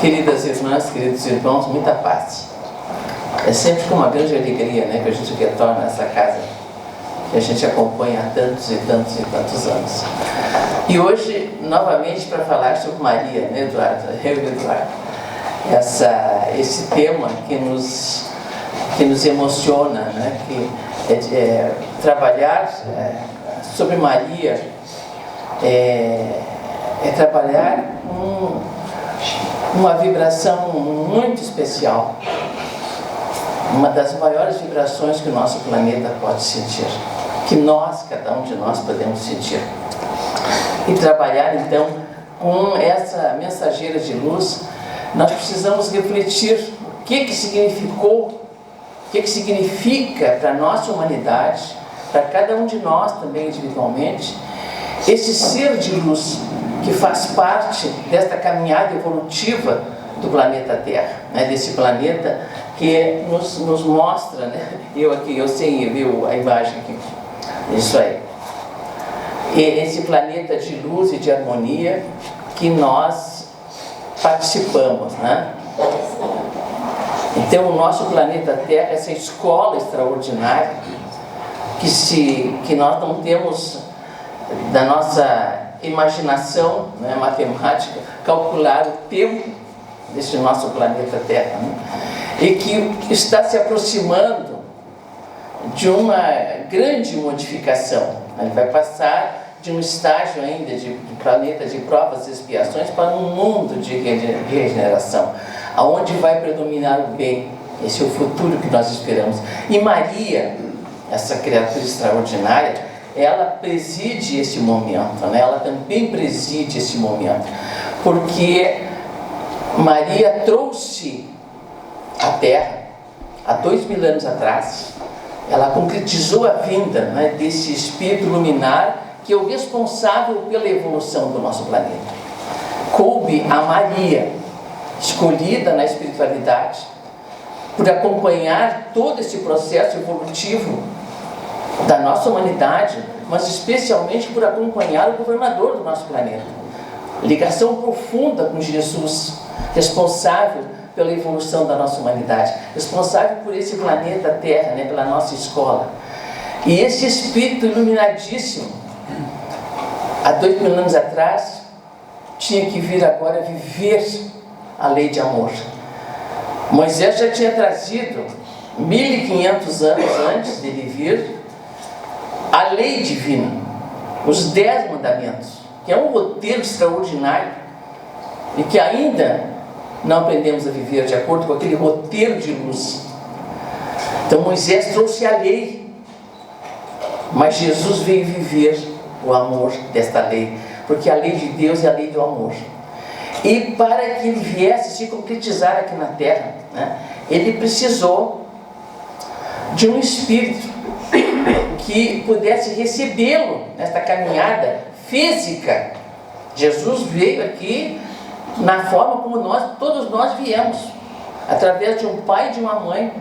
Queridas irmãs, queridos irmãos, muita paz. É sempre com uma grande alegria, né, que a gente retorna a essa casa que a gente acompanha há tantos e tantos e tantos anos. E hoje, novamente, para falar sobre Maria, né, Eduardo? Eu e Eduardo. Esse tema que nos emociona, né, que trabalhar sobre Maria é trabalhar uma vibração muito especial, uma das maiores vibrações que o nosso planeta pode sentir, que cada um de nós podemos sentir. E trabalhar então com essa mensageira de luz, nós precisamos refletir o que significou, o que significa para a nossa humanidade, para cada um de nós também individualmente, esse ser de luz que faz parte desta caminhada evolutiva do planeta Terra, né? Desse planeta que nos mostra, né? Eu sei, viu a imagem aqui, isso aí. E esse planeta de luz e de harmonia que nós participamos, né? Então o nosso planeta Terra, essa escola extraordinária que nós não temos da nossa imaginação, né, matemática, calcular o tempo desse nosso planeta Terra, né? E que está se aproximando de uma grande modificação. Ele vai passar de um estágio ainda de planeta de provas e expiações para um mundo de regeneração, aonde vai predominar o bem. Esse é o futuro que nós esperamos. E Maria, essa criatura extraordinária, ela preside esse momento, né? Ela também preside esse momento, porque Maria trouxe à Terra, há 2000 anos atrás, ela concretizou a vinda, né, desse espírito luminar que é o responsável pela evolução do nosso planeta. Coube a Maria, escolhida na espiritualidade, por acompanhar todo esse processo evolutivo da nossa humanidade, mas especialmente por acompanhar o governador do nosso planeta. Ligação profunda com Jesus, responsável pela evolução da nossa humanidade, responsável por esse planeta Terra, né, pela nossa escola. E esse espírito iluminadíssimo, há 2000 anos atrás, tinha que vir agora viver a lei de amor. Moisés já tinha trazido, 1500 anos antes dele vir, a lei divina, os 10 mandamentos, que é um roteiro extraordinário e que ainda não aprendemos a viver de acordo com aquele roteiro de luz. Então Moisés trouxe a lei, mas Jesus veio viver o amor desta lei, porque a lei de Deus é a lei do amor. E para que ele viesse se concretizar aqui na Terra, né, ele precisou de um espírito que pudesse recebê-lo nesta caminhada física. Jesus veio aqui na forma como todos nós viemos, através de um pai e de uma mãe.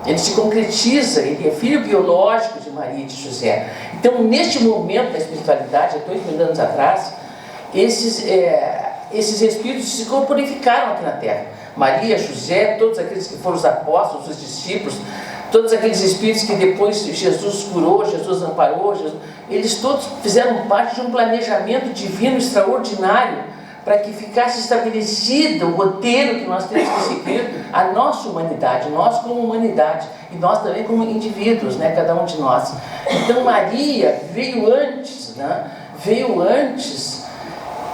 Ele se concretiza, ele é filho biológico de Maria e de José. Então, neste momento da espiritualidade, há 2000 anos atrás, esses espíritos se corporificaram aqui na Terra. Maria, José, todos aqueles que foram os apóstolos, os discípulos, todos aqueles espíritos que depois Jesus curou, Jesus amparou, eles todos fizeram parte de um planejamento divino extraordinário para que ficasse estabelecido o roteiro que nós temos que seguir, a nossa humanidade, nós como humanidade, e nós também como indivíduos, né, cada um de nós. Então Maria veio antes, né,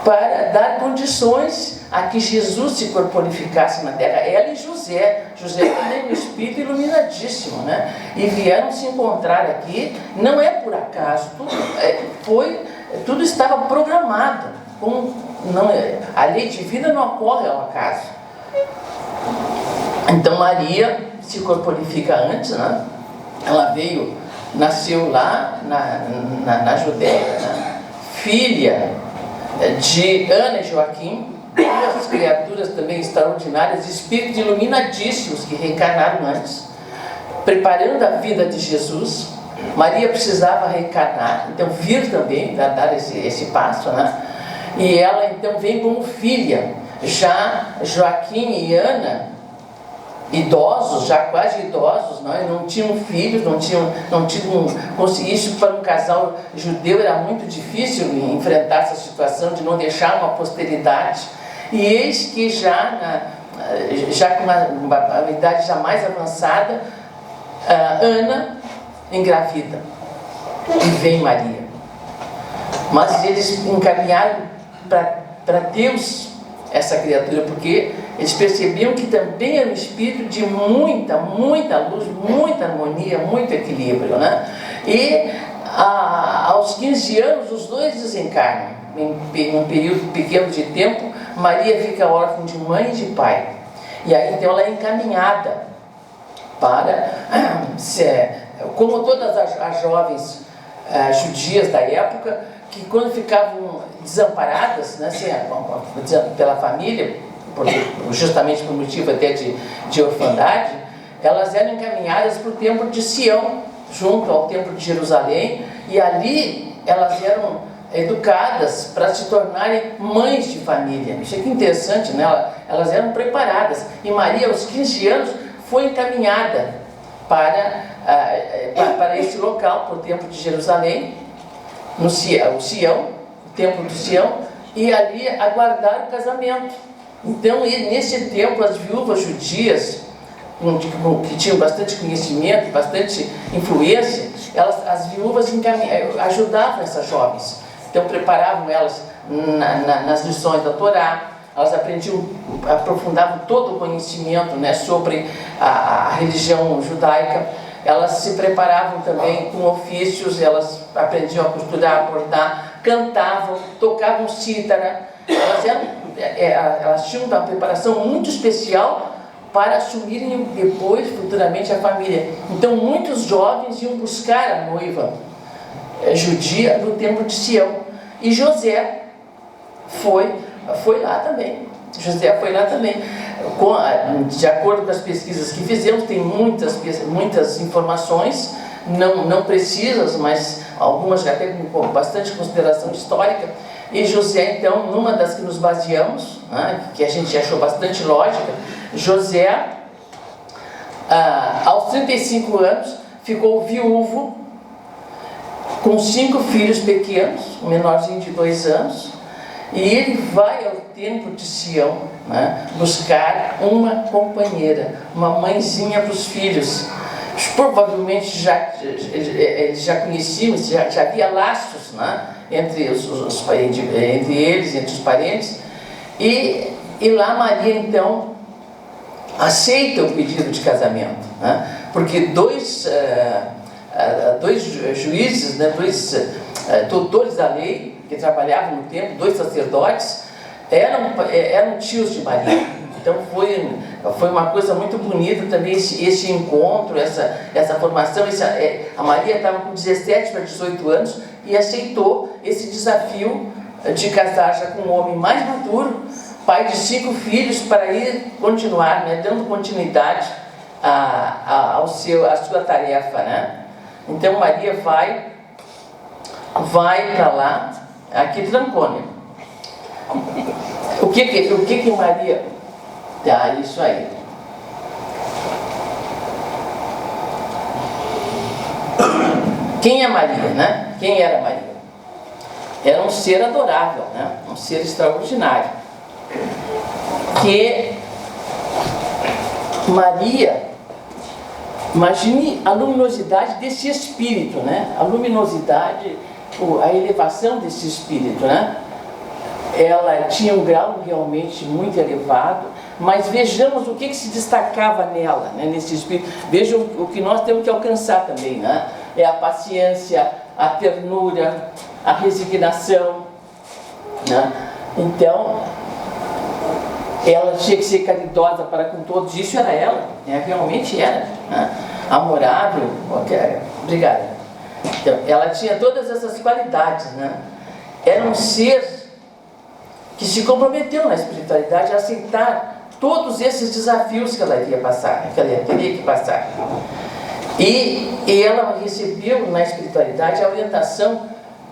para dar condições a que Jesus se corporificasse na Terra, ela e José também um espírito iluminadíssimo, né? E vieram se encontrar aqui, não é por acaso, tudo estava programado, a lei divina não ocorre ao acaso. Então Maria se corporifica antes, né? Ela nasceu lá na Judéia, né? Filha de Ana e Joaquim, duas criaturas também extraordinárias, espíritos iluminadíssimos que reencarnaram antes, preparando a vida de Jesus. Maria precisava reencarnar, então vir também, dar esse passo, né? E ela então vem como filha Já Joaquim e Ana, idosos, já quase idosos, não tinham filhos, isso para um casal judeu era muito difícil enfrentar essa situação de não deixar uma posteridade. E eis que já com uma idade já mais avançada, Ana engravida e vem Maria. Mas eles encaminharam para Deus essa criatura, porque eles percebiam que também era um espírito de muita luz, muita harmonia, muito equilíbrio, né? E aos 15 anos os dois desencarnam. Em um período pequeno de tempo, Maria fica órfã de mãe e de pai. E aí então ela é encaminhada para, como todas as jovens judias da época, que quando ficavam desamparadas, né, pela família, justamente por motivo até de orfandade, elas eram encaminhadas para o templo de Sião, junto ao templo de Jerusalém, e ali elas eram educadas para se tornarem mães de família. Isso aqui é interessante, né? Elas eram preparadas. E Maria, aos 15 anos, foi encaminhada para esse local, para o templo de Jerusalém, no Sião, o templo do Sião, e ali aguardar o casamento. Então, nesse tempo, as viúvas judias, que tinham bastante conhecimento, bastante influência, as viúvas ajudavam essas jovens. Então, preparavam elas nas lições da Torá, elas aprendiam, aprofundavam todo o conhecimento, né, sobre a religião judaica. Elas se preparavam também com ofícios, elas aprendiam a costurar, a bordar, cantavam, tocavam cítara. Elas tinham uma preparação muito especial para assumirem depois, futuramente, a família. Então, muitos jovens iam buscar a noiva judia no templo de Sião. E José foi lá também. José foi lá também. De acordo com as pesquisas que fizemos, tem muitas informações, não precisas, mas algumas até com bastante consideração histórica. E José, então, numa das que nos baseamos, né, que a gente achou bastante lógica, José, aos 35 anos, ficou viúvo, com 5 filhos pequenos, um menorzinho de 2 anos, e ele vai ao templo de Sião, né, buscar uma companheira, uma mãezinha para os filhos. Provavelmente eles já conheciam, já havia laços, né, entre eles, entre os parentes, e lá Maria então aceita o pedido de casamento, né, porque dois juízes, né, dois doutores da lei que trabalhavam no templo, 2 sacerdotes, eram tios de Maria. Então foi uma coisa muito bonita também esse encontro, essa formação. A Maria estava com 17 para 18 anos e aceitou esse desafio de casar já com um homem mais maduro, pai de 5 filhos, para ir continuar, né, dando continuidade à sua tarefa, né? Então Maria vai para lá, aqui Trancônia. O que Maria... isso aí. Quem é Maria, né? Quem era Maria? Era um ser adorável, né? Um ser extraordinário. Que Maria, imagine a luminosidade desse espírito, né? A luminosidade, a elevação desse espírito, né? Ela tinha um grau realmente muito elevado, mas vejamos o que se destacava nela, né, nesse espírito. Vejam o que nós temos que alcançar também, né? É a paciência, a ternura, a resignação, né? Então, ela tinha que ser caridosa para com todos. Isso era ela, né? Realmente era, né? Amorável. Obrigada. Então, ela tinha todas essas qualidades, né? Era um ser que se comprometeu na espiritualidade a aceitar todos esses desafios que ela iria passar, que ela teria que passar. E ela recebeu na espiritualidade a orientação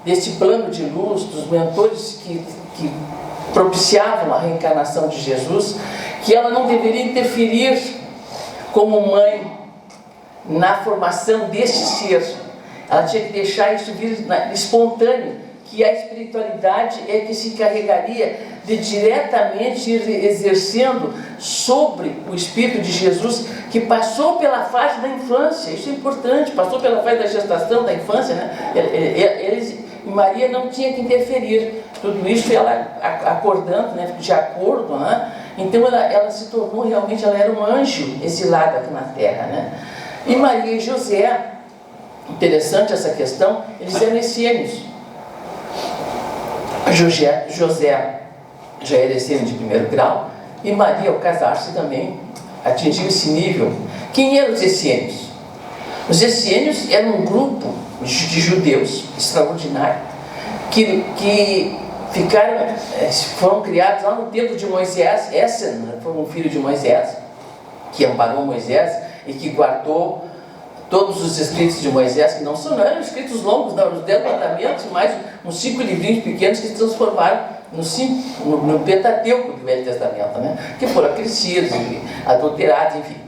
desse plano de luz, dos mentores que propiciavam a reencarnação de Jesus, que ela não deveria interferir como mãe na formação deste ser. Ela tinha que deixar isso vir espontâneo, que a espiritualidade é que se encarregaria de diretamente ir exercendo sobre o Espírito de Jesus, que passou pela fase da infância. Isso é importante, passou pela fase da gestação, da infância, né? Maria não tinha que interferir. Tudo isso ela acordando, né? De acordo, né? Então ela se tornou realmente, ela era um anjo exilado aqui na Terra, né? E Maria e José, interessante essa questão, eles eram essênios. José já era essênio de primeiro grau, e Maria, ao casar-se também, atingiu esse nível. Quem eram os essênios? Os essênios eram um grupo de judeus extraordinário que foram criados lá no tempo de Moisés. Essen foi um filho de Moisés, que amparou Moisés e que guardou todos os escritos de Moisés, que não eram escritos longos, não, os 10 mandamentos, mais uns 5 livrinhos pequenos que se transformaram no Pentateuco do Velho Testamento, né? Que foram crescidos, adulterados, enfim.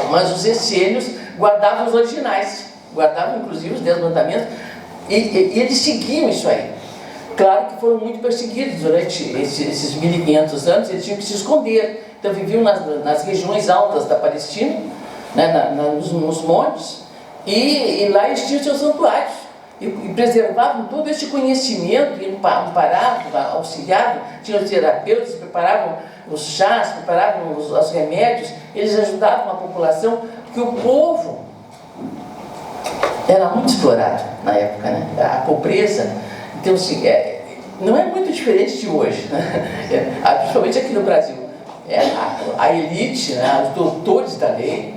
Mas os essênios guardavam os originais, guardavam inclusive os 10 mandamentos, e eles seguiam isso aí. Claro que foram muito perseguidos durante esses 1500 anos, eles tinham que se esconder. Então viviam nas regiões altas da Palestina, né, nos montes, e lá eles tinham seus santuários, e preservavam todo este conhecimento, e amparavam, auxiliavam, tinham os terapeutas, preparavam os chás, preparavam os remédios, eles ajudavam a população, porque o povo era muito explorado na época, né? A pobreza. Então, assim, não é muito diferente de hoje, né? Principalmente aqui no Brasil. A elite, né, os doutores da lei,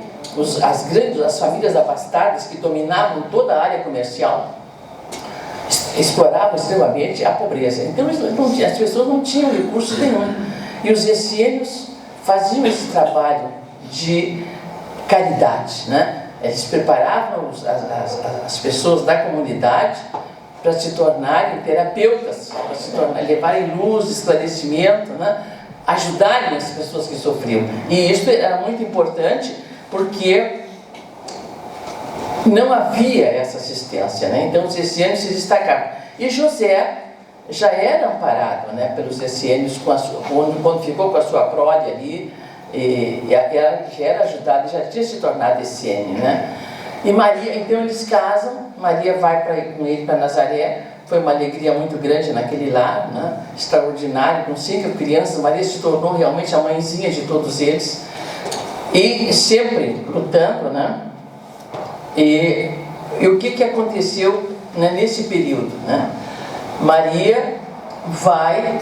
as famílias abastadas que dominavam toda a área comercial, exploravam extremamente a pobreza. Então as pessoas não tinham recurso nenhum. E os essênios faziam esse trabalho de caridade, né? Eles preparavam as pessoas da comunidade para se tornarem terapeutas, para levarem luz, esclarecimento, né? Ajudarem as pessoas que sofriam. E isso era muito importante, porque não havia essa assistência, né? Então os essênios se destacavam. E José já era amparado, né, pelos essênios quando ficou com a sua prole ali, e já era ajudado, já tinha se tornado essênio, né? E Maria, então eles casam, Maria vai com ele para Nazaré. Foi uma alegria muito grande naquele lar, né? Extraordinário, com 5 crianças. Maria se tornou realmente a mãezinha de todos eles, e sempre lutando, né? E o que aconteceu, né, nesse período, né? Maria vai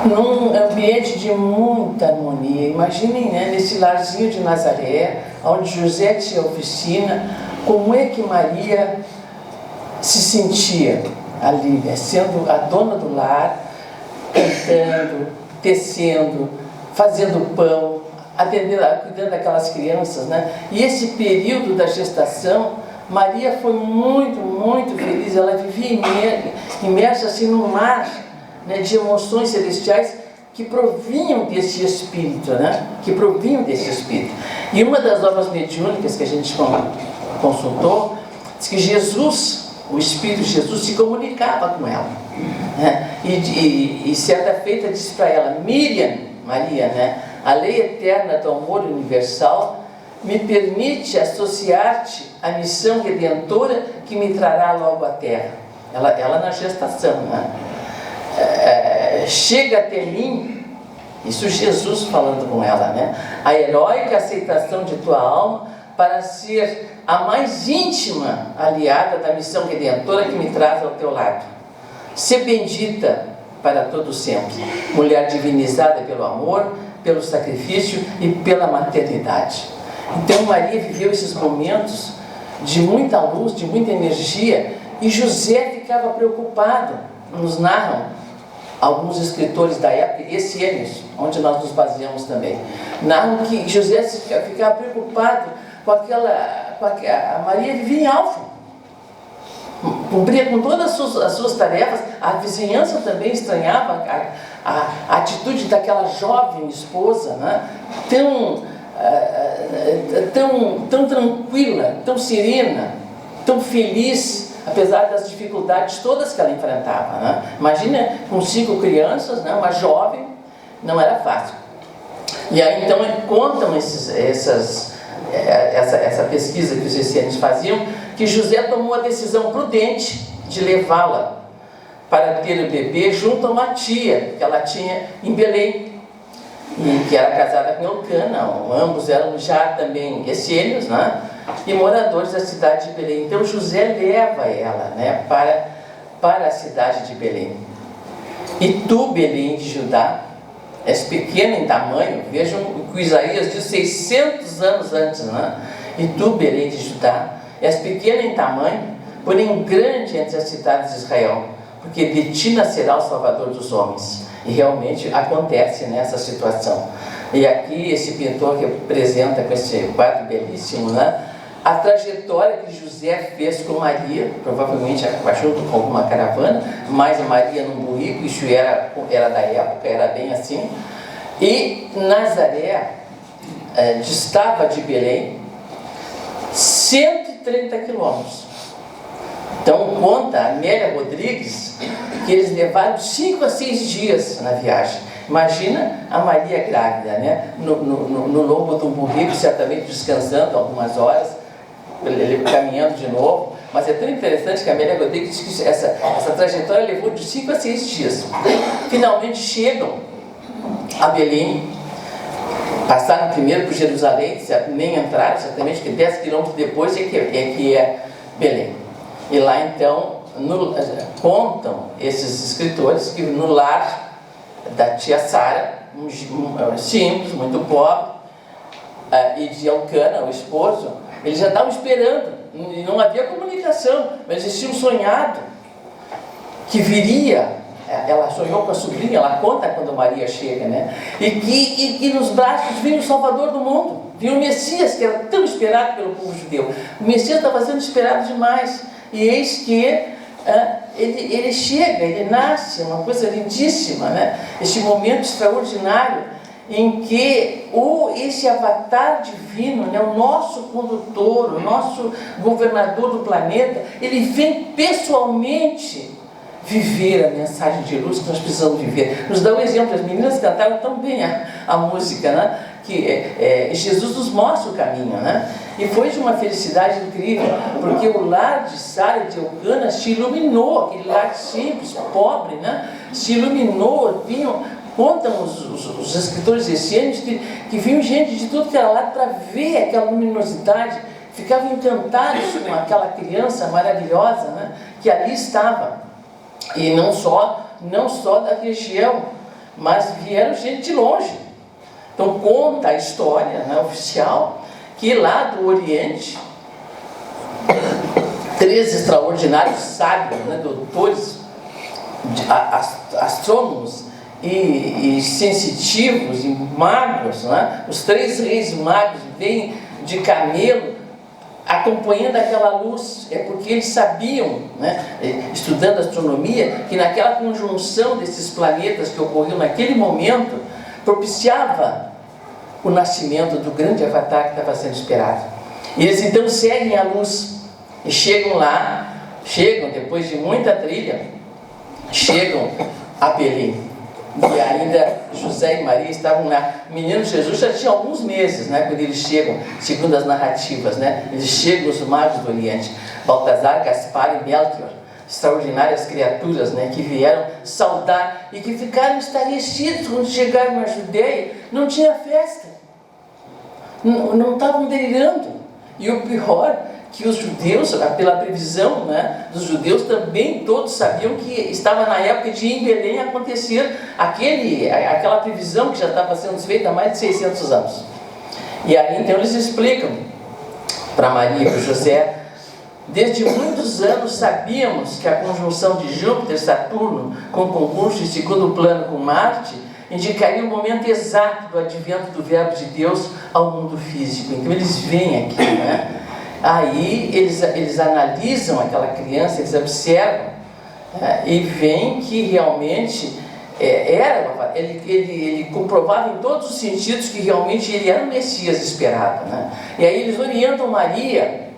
num ambiente de muita harmonia. Imaginem, né, nesse larzinho de Nazaré, onde José tinha oficina, como é que Maria se sentia ali, né, sendo a dona do lar, cantando, tecendo, fazendo pão, cuidando daquelas crianças, né? E esse período da gestação, Maria foi muito, muito feliz. Ela vivia imersa assim num mar, né, de emoções celestiais que provinham desse Espírito, né? Que provinham desse Espírito. E uma das obras mediúnicas que a gente consultou diz que Jesus, o Espírito de Jesus, se comunicava com ela, né? E certa feita disse para ela: Miriam, Maria, né? A lei eterna do amor universal me permite associar-te à missão redentora que me trará logo à Terra. Ela na gestação, né? Chega até mim, isso Jesus falando com ela, né? A heróica aceitação de tua alma para ser a mais íntima aliada da missão redentora que me traz ao teu lado. Sê bendita para todo sempre, mulher divinizada pelo amor, pelo sacrifício e pela maternidade. Então Maria viveu esses momentos de muita luz, de muita energia, e José ficava preocupado. Nos narram alguns escritores da época, essênios, onde nós nos baseamos também, narram que José ficava preocupado com a Maria vivia em Alfa, cumpria com todas as suas tarefas. A vizinhança também estranhava a atitude daquela jovem esposa, né? Tão tranquila, tão serena, tão feliz, apesar das dificuldades todas que ela enfrentava, né? Imagina, com 5 crianças, né? Uma jovem, não era fácil. E aí então contam essa pesquisa que os essênios faziam, que José tomou a decisão prudente de levá-la para ter o bebê junto a uma tia que ela tinha em Belém, e que era casada com Elcana. Ambos eram já também essênios, né? E moradores da cidade de Belém. Então José leva ela, né, para a cidade de Belém. E tu, Belém de Judá, és pequena em tamanho. Vejam o que Isaías diz 600 anos antes, né? E tu, Belém de Judá, és pequena em tamanho, porém grande entre as cidades de Israel, porque de ti nascerá o Salvador dos homens. E realmente acontece nessa situação. E aqui esse pintor representa, com esse quadro belíssimo, né, a trajetória que José fez com Maria, provavelmente junto com alguma caravana, mas a Maria num burrico, isso era da época, era bem assim. E Nazaré distava de Belém 130 quilômetros. Então conta a Amélia Rodrigues que eles levaram 5 a 6 dias na viagem. Imagina a Maria grávida, né? No lombo de um burrico, certamente descansando algumas horas, ele caminhando de novo. Mas é tão interessante que a Amélia Rodrigues diz que essa trajetória levou de 5 a 6 dias. Finalmente chegam a Belém, passaram primeiro por Jerusalém, nem entraram, certamente que 10 quilômetros depois é que é Belém. E lá então contam esses escritores que no lar da tia Sara, simples, muito pobre, e de Elcana, o esposo, eles já estavam esperando, e não havia comunicação, mas eles tinham sonhado que viria. Ela sonhou com a sobrinha, ela conta quando Maria chega, né? E que nos braços vinha o Salvador do mundo, vinha o Messias, que era tão esperado pelo povo judeu. O Messias estava sendo esperado demais. E eis que ele chega, ele nasce, uma coisa lindíssima, né? Este momento extraordinário em que esse avatar divino, né, o nosso condutor, o nosso governador do planeta, ele vem pessoalmente viver a mensagem de luz que nós precisamos viver. Nos dá um exemplo, as meninas cantaram tão bem a música, né? Que Jesus nos mostra o caminho, né? E foi de uma felicidade incrível, porque o lar de Sara e de Elcana se iluminou, aquele lar simples, pobre, né? Se iluminou, contam os escritores essênios que vinham gente de tudo que era lado para ver aquela luminosidade, ficavam encantados com aquela criança maravilhosa, né, que ali estava. E não só da região, mas vieram gente de longe. Então conta a história, né, oficial, que lá do Oriente, 3 extraordinários sábios, né, doutores, astrônomos e sensitivos e magos, né, os 3 reis magos vêm de camelo acompanhando aquela luz. É porque eles sabiam, né, estudando astronomia, que naquela conjunção desses planetas que ocorreu naquele momento, propiciava o nascimento do grande avatar que estava sendo esperado. E eles então seguem a luz e chegam depois de muita trilha, chegam a Belém. E ainda José e Maria estavam lá. O menino Jesus já tinha alguns meses, né, quando eles chegam, segundo as narrativas, né? Eles chegam, os magos do Oriente, Baltazar, Gaspar e Melchior, extraordinárias criaturas, né, que vieram saudar e que ficaram estarrecidos quando chegaram na Judeia. Não tinha festa, não estavam delirando. E o pior, que os judeus, pela previsão, né, dos judeus, também todos sabiam que estava na época de em Belém acontecer aquela previsão que já estava sendo feita há mais de 600 anos. E aí então eles explicam para Maria e para José: desde muitos anos sabíamos que a conjunção de Júpiter e Saturno, com concurso em segundo plano com Marte, indicaria o momento exato do advento do Verbo de Deus ao mundo físico. Então eles vêm aqui, né? aí eles analisam aquela criança, eles observam, e veem que realmente ele comprovava em todos os sentidos que realmente ele era o Messias esperado, né? E aí eles orientam Maria,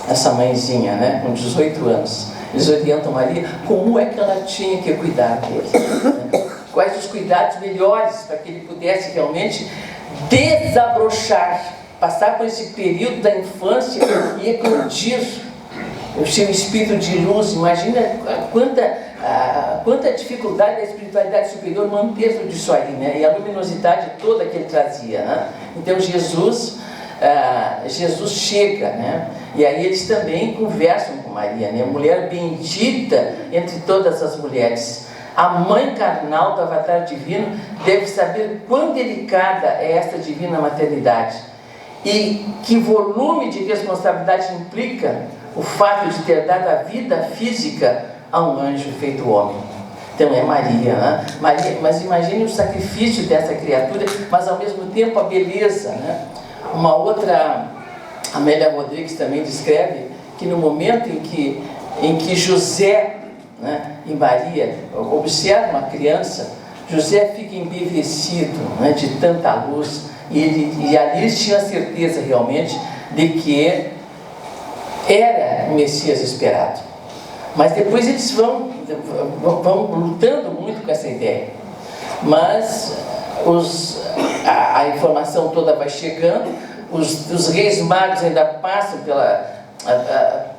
essa mãezinha, né, com 18 anos, eles orientam Maria como é que ela tinha que cuidar dele, né? Quais os cuidados melhores para que ele pudesse realmente desabrochar, passar por esse período da infância e eclodir o seu espírito de luz. Imagina quanta dificuldade da espiritualidade superior manter tudo isso aí, né? E a luminosidade toda que ele trazia, né? Então Jesus chega, né? E aí eles também conversam com Maria, né? Mulher bendita entre todas as mulheres. A mãe carnal do avatar divino deve saber quão delicada é esta divina maternidade e que volume de responsabilidade implica o fato de ter dado a vida física a um anjo feito homem. Então é Maria, né? Maria, mas imagine o sacrifício dessa criatura, mas ao mesmo tempo a beleza, né? Uma outra, Amélia Rodrigues também descreve que no momento em que José, né, e Maria observam a criança, José fica embevecido, né, de tanta luz, e ali eles tinham a certeza realmente de que era o Messias esperado. Mas depois eles vão lutando muito com essa ideia. Mas a informação toda vai chegando, os reis magos ainda passam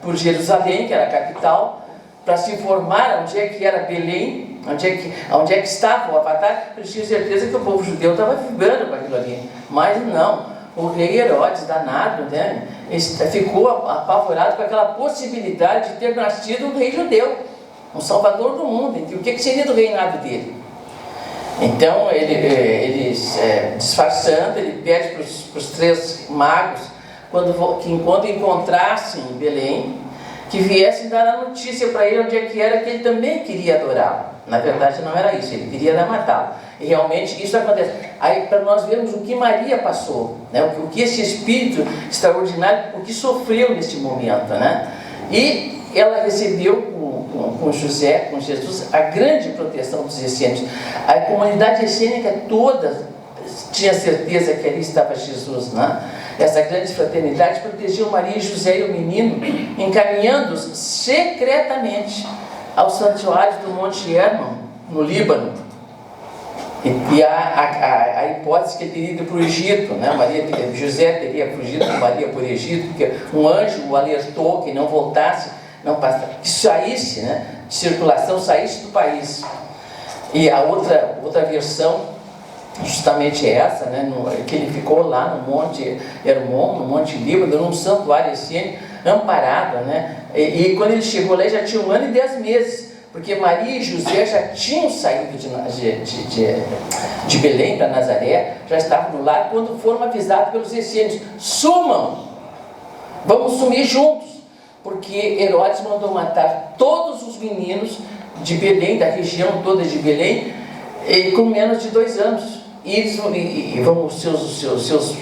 por Jerusalém, que era a capital, para se informar onde é que era Belém, onde é que estava o avatar. Eles tinham certeza que o povo judeu estava vibrando com aquilo ali. Mas não, o rei Herodes, danado, né, ficou apavorado com aquela possibilidade de ter nascido um rei judeu, um salvador do mundo. Então, o que seria do reinado dele? Então, disfarçando, ele pede para os 3 magos, quando encontrassem em Belém, que viessem dar a notícia para ele onde é que era, que ele também queria adorá-lo. Na verdade não era isso, ele queria matá-lo. E realmente isso acontece. Aí para nós vermos o que Maria passou, né? O que esse espírito extraordinário, o que sofreu nesse momento, né? E ela recebeu com José, com Jesus, a grande proteção dos essênios. A comunidade essênica toda tinha certeza que ali estava Jesus, né? Essa grande fraternidade protegeu Maria e José e o menino, encaminhando-os secretamente ao santuário do Monte Hermon, no Líbano. E a hipótese que ele teria ido para o Egito, né? José teria fugido com Maria para o Egito, porque um anjo o alertou que não voltasse, que saísse, né, de circulação, saísse do país. E a outra versão justamente essa, né, que ele ficou lá no Monte Hermon, no Monte Líbano, num santuário essênio, amparado, né? E quando ele chegou lá, já tinha 1 ano e 10 meses, porque Maria e José já tinham saído de Belém para Nazaré, já estavam no lar, quando foram avisados pelos essênios: sumam, vamos sumir juntos, porque Herodes mandou matar todos os meninos de Belém, da região toda de Belém, com menos de 2 anos. E os seus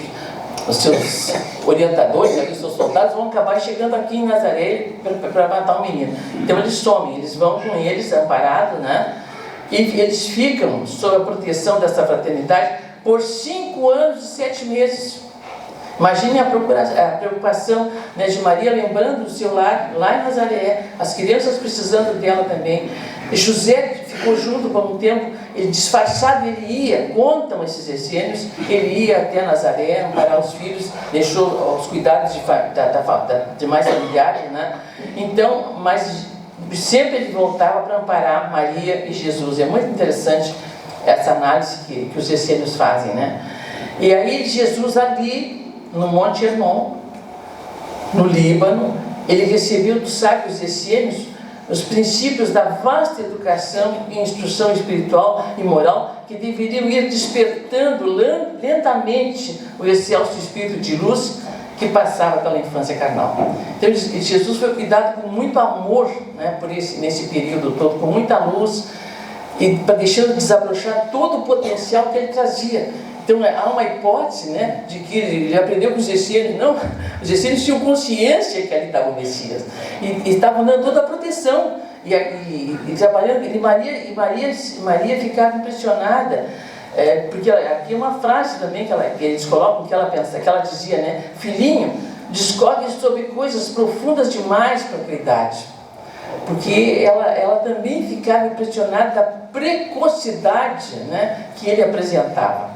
orientadores, os seus soldados, vão acabar chegando aqui em Nazaré para matar o menino. Então eles somem, eles vão com eles amparados, né? E eles ficam sob a proteção dessa fraternidade por 5 anos e 7 meses. Imagine a preocupação, né, de Maria, lembrando do seu lar lá em Nazaré, as crianças precisando dela também. E José ficou junto por um tempo, ele disfarçado, ele ia, contam esses essênios, ele ia até Nazaré amparar os filhos, deixou os cuidados de mais familiares, né? Então, mas sempre ele voltava para amparar Maria e Jesus. É muito interessante essa análise que os essênios fazem, né? E aí Jesus ali no Monte Hermon, no Líbano, ele recebeu dos sábios essênios os princípios da vasta educação e instrução espiritual e moral que deveriam ir despertando lentamente o excelso espírito de luz que passava pela infância carnal. Então Jesus foi cuidado com muito amor, né, nesse período todo, com muita luz, e para deixando desabrochar todo o potencial que ele trazia. Então há uma hipótese, né, de que ele aprendeu com os essênios. Não, os essênios tinham consciência que ali estava o Messias e estavam dando toda a proteção e trabalhando. E Maria ficava impressionada, porque aqui é uma frase também que eles colocam, que ela pensa, que ela dizia, né, filhinho, discorre sobre coisas profundas demais para a tua idade. Porque ela também ficava impressionada da precocidade, né, que ele apresentava.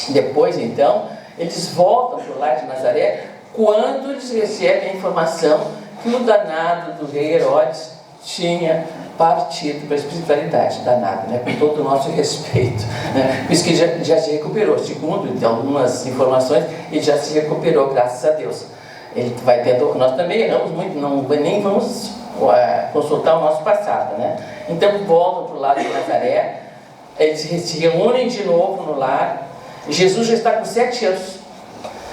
Depois, então, eles voltam para o lar de Nazaré, quando eles recebem a informação que o danado do rei Herodes tinha partido para a espiritualidade. Danado, né? Com todo o nosso respeito, né? Por isso que ele já se recuperou. Segundo, então, algumas informações, ele já se recuperou, graças a Deus. Ele vai tendo, nós também erramos muito, nem vamos consultar o nosso passado, né? Então voltam para o lado de Nazaré, eles se reúnem de novo no lar. Jesus já está com 7 anos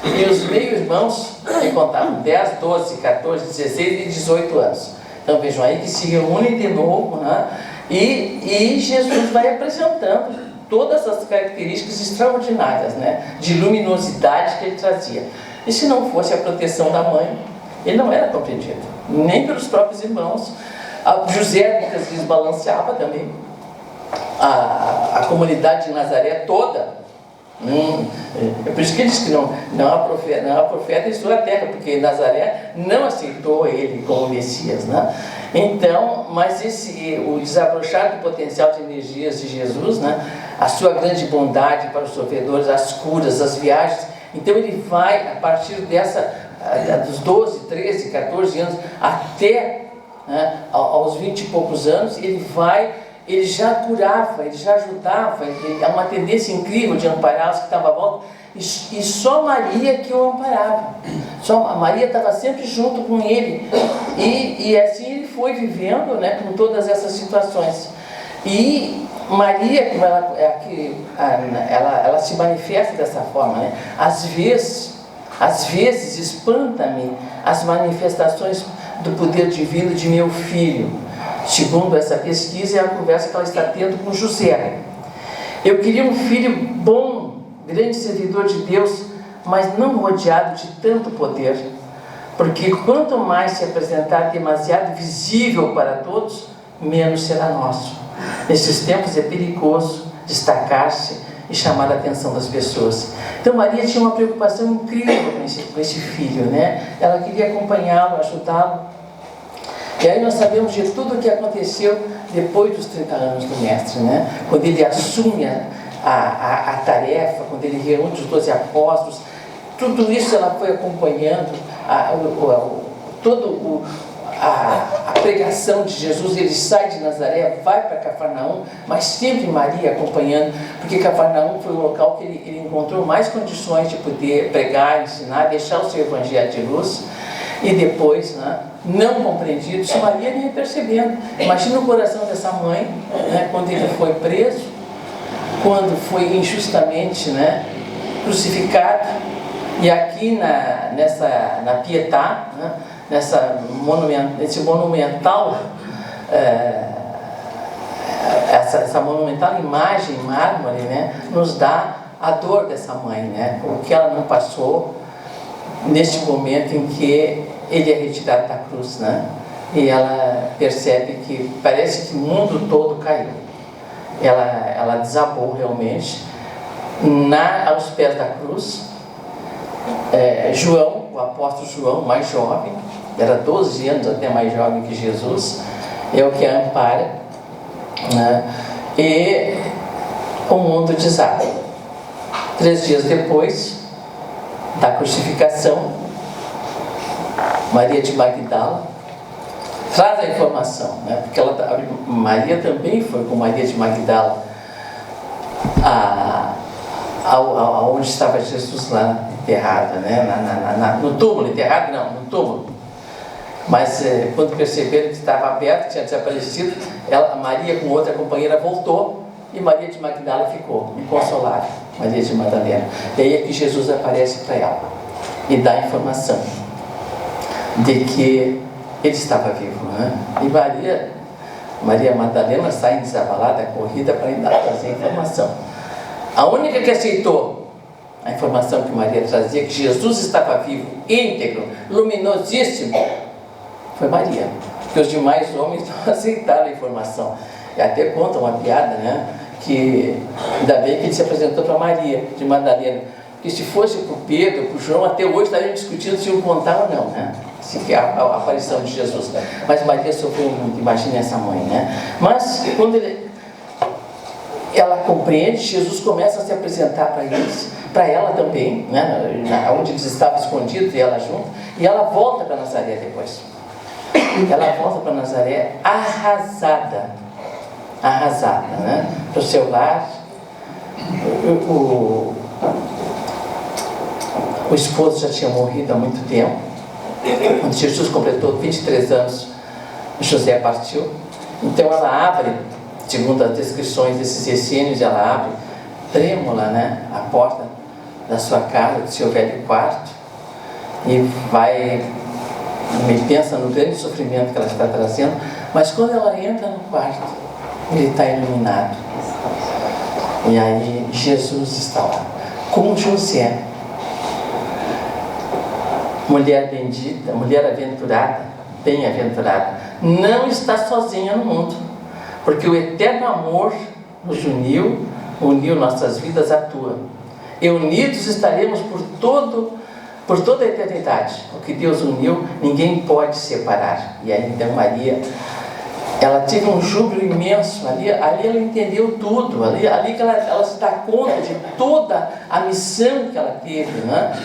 e os meio-irmãos que contavam 10, 12, 14, 16 e 18 anos. Então vejam aí que se reúnem de novo, né? E Jesus vai apresentando todas as características extraordinárias, né, de luminosidade que ele trazia. E se não fosse a proteção da mãe, ele não era compreendido, nem pelos próprios irmãos. José muitas vezes balanceava também a comunidade de Nazaré toda. É por isso que ele diz que não há profeta em sua terra, porque Nazaré não aceitou ele como Messias, né? Então, mas o desabrochar do potencial de energias de Jesus, né, a sua grande bondade para os sofredores, as curas, as viagens, então ele vai, a partir dos 12, 13, 14 anos até, né, aos 20 e poucos anos, ele já curava, ele já ajudava, há uma tendência incrível de amparar os que estavam à volta, e só Maria que o amparava. Só a Maria estava sempre junto com ele, e assim ele foi vivendo, né, com todas essas situações. E Maria, como ela se manifesta dessa forma, né? Às vezes espanta-me as manifestações do poder divino de meu filho. Segundo essa pesquisa, é a conversa que ela está tendo com José. Eu queria um filho bom, grande servidor de Deus, mas não rodeado de tanto poder, porque quanto mais se apresentar demasiado visível para todos, menos será nosso. Nesses tempos é perigoso destacar-se e chamar a atenção das pessoas. Então Maria tinha uma preocupação incrível com esse filho, né? Ela queria acompanhá-lo, ajudá-lo. E aí nós sabemos de tudo o que aconteceu depois dos 30 anos do Mestre, né? Quando ele assume a tarefa, quando ele reúne os 12 apóstolos, tudo isso ela foi acompanhando, a pregação de Jesus. Ele sai de Nazaré, vai para Cafarnaum, mas sempre Maria acompanhando, porque Cafarnaum foi o local que ele encontrou mais condições de poder pregar, ensinar, deixar o seu evangelho de luz. E depois, né, não compreendido, isso Maria nem percebendo. Imagina o coração dessa mãe, né, quando ele foi preso, quando foi injustamente, né, crucificado. E aqui na Pietà, né, nesse monumental, essa monumental imagem em mármore, né, nos dá a dor dessa mãe, né, o que ela não passou neste momento em que ele é retirado da cruz, né, e ela percebe que parece que o mundo todo caiu. Ela desabou realmente aos pés da cruz. João, o apóstolo João, mais jovem, era 12 anos até mais jovem que Jesus, é o que a ampara, né? E o mundo desaba. 3 dias depois da crucificação, Maria de Magdala traz a informação, né? Porque Maria também foi com Maria de Magdala aonde estava Jesus lá enterrado, né? No túmulo, enterrado não, no túmulo. Mas quando perceberam que estava aberto, que tinha desaparecido, Maria com outra companheira voltou e Maria de Magdala ficou inconsolável, Maria de Madalena. E aí é que Jesus aparece para ela e dá a informação de que ele estava vivo, né? E Maria Maria Madalena sai desabalada, corrida para ir lá trazer a informação. A única que aceitou a informação que Maria trazia, que Jesus estava vivo, íntegro, luminosíssimo, foi Maria. Porque os demais homens não aceitaram a informação. E até conta uma piada, né? Que ainda bem que ele se apresentou para Maria de Madalena. Porque se fosse para o Pedro, para o João, até hoje estariam discutindo se iam contar ou não, né? Assim, que a aparição de Jesus. Mas Maria sofreu muito, imagine essa mãe, né? Mas quando ela compreende, Jesus começa a se apresentar para eles, para ela também, né? Onde eles estavam escondidos e ela junto, e ela volta para Nazaré depois. Ela volta para Nazaré arrasada, né? Para o seu lar. O esposo já tinha morrido há muito tempo. Quando Jesus completou 23 anos, José partiu. Então ela abre, segundo as descrições desses essênios, ela abre trêmula, né, a porta da sua casa, do seu velho quarto, e vai, pensa no grande sofrimento que ela está trazendo. Mas quando ela entra no quarto, ele está iluminado. E aí Jesus está lá, com José. Mulher bendita, mulher aventurada, bem-aventurada, não está sozinha no mundo, porque o eterno amor nos uniu nossas vidas à tua, e unidos estaremos por toda a eternidade. O que Deus uniu, ninguém pode separar. E aí então Maria, ela teve um júbilo imenso, ali ela entendeu tudo, ali que ela se dá conta de toda a missão que ela teve, né?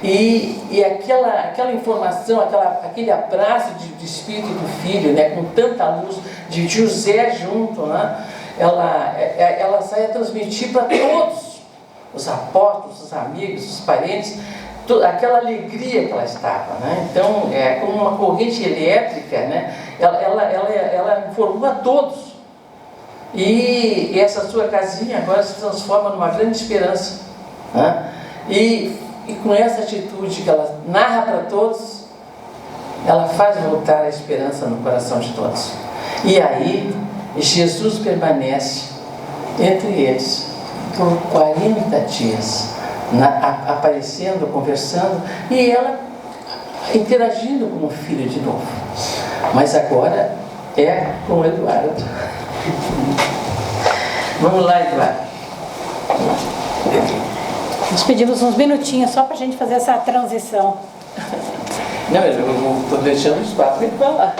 E aquela informação, aquele abraço de espírito do filho, né? Com tanta luz, de José junto, né? Ela sai a transmitir para todos, os apóstolos, os amigos, os parentes, aquela alegria que ela estava, né? Então, como uma corrente elétrica, né? Ela informou a todos. E essa sua casinha agora se transforma numa grande esperança, né? E com essa atitude que ela narra para todos, ela faz voltar a esperança no coração de todos. E aí, Jesus permanece entre eles por 40 dias, aparecendo, conversando, e ela interagindo com o filho de novo. Mas agora é com o Eduardo. Vamos lá, Eduardo. Nós pedimos uns minutinhos só para a gente fazer essa transição. Não, eu estou deixando espaço para ele falar.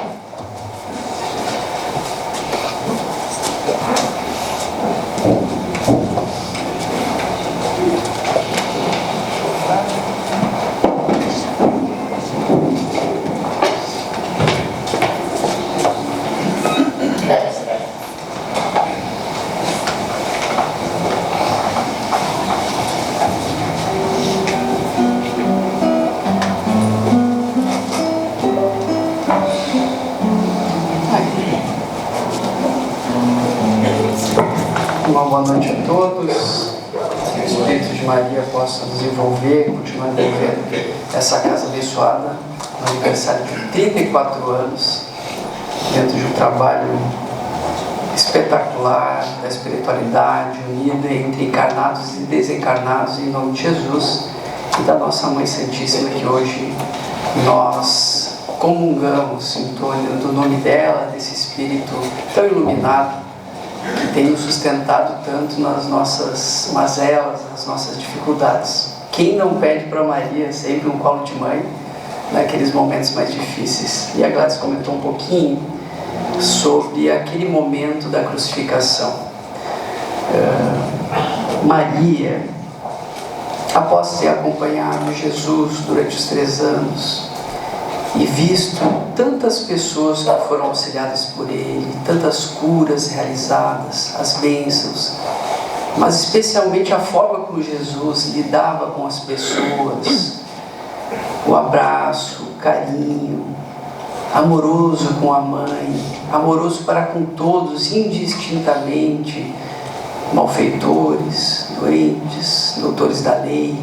Boa noite a todos. Que o Espírito de Maria possa nos envolver, continuar envolvendo essa casa abençoada no aniversário de 34 anos, dentro de um trabalho espetacular da espiritualidade unida entre encarnados e desencarnados, em nome de Jesus e da nossa Mãe Santíssima, que hoje nós comungamos em torno do nome dela, desse Espírito tão iluminado, que tem nos sustentado tanto nas nossas mazelas, nas nossas dificuldades. Quem não pede para Maria sempre um colo de mãe naqueles momentos mais difíceis? E a Gladys comentou um pouquinho sobre aquele momento da crucificação. Maria, após ter acompanhado Jesus durante os 3 anos e visto tantas pessoas que foram auxiliadas por ele, tantas curas realizadas, as bênçãos, mas especialmente a forma como Jesus lidava com as pessoas, o abraço, o carinho, amoroso com a mãe, amoroso para com todos indistintamente, malfeitores, doentes, doutores da lei.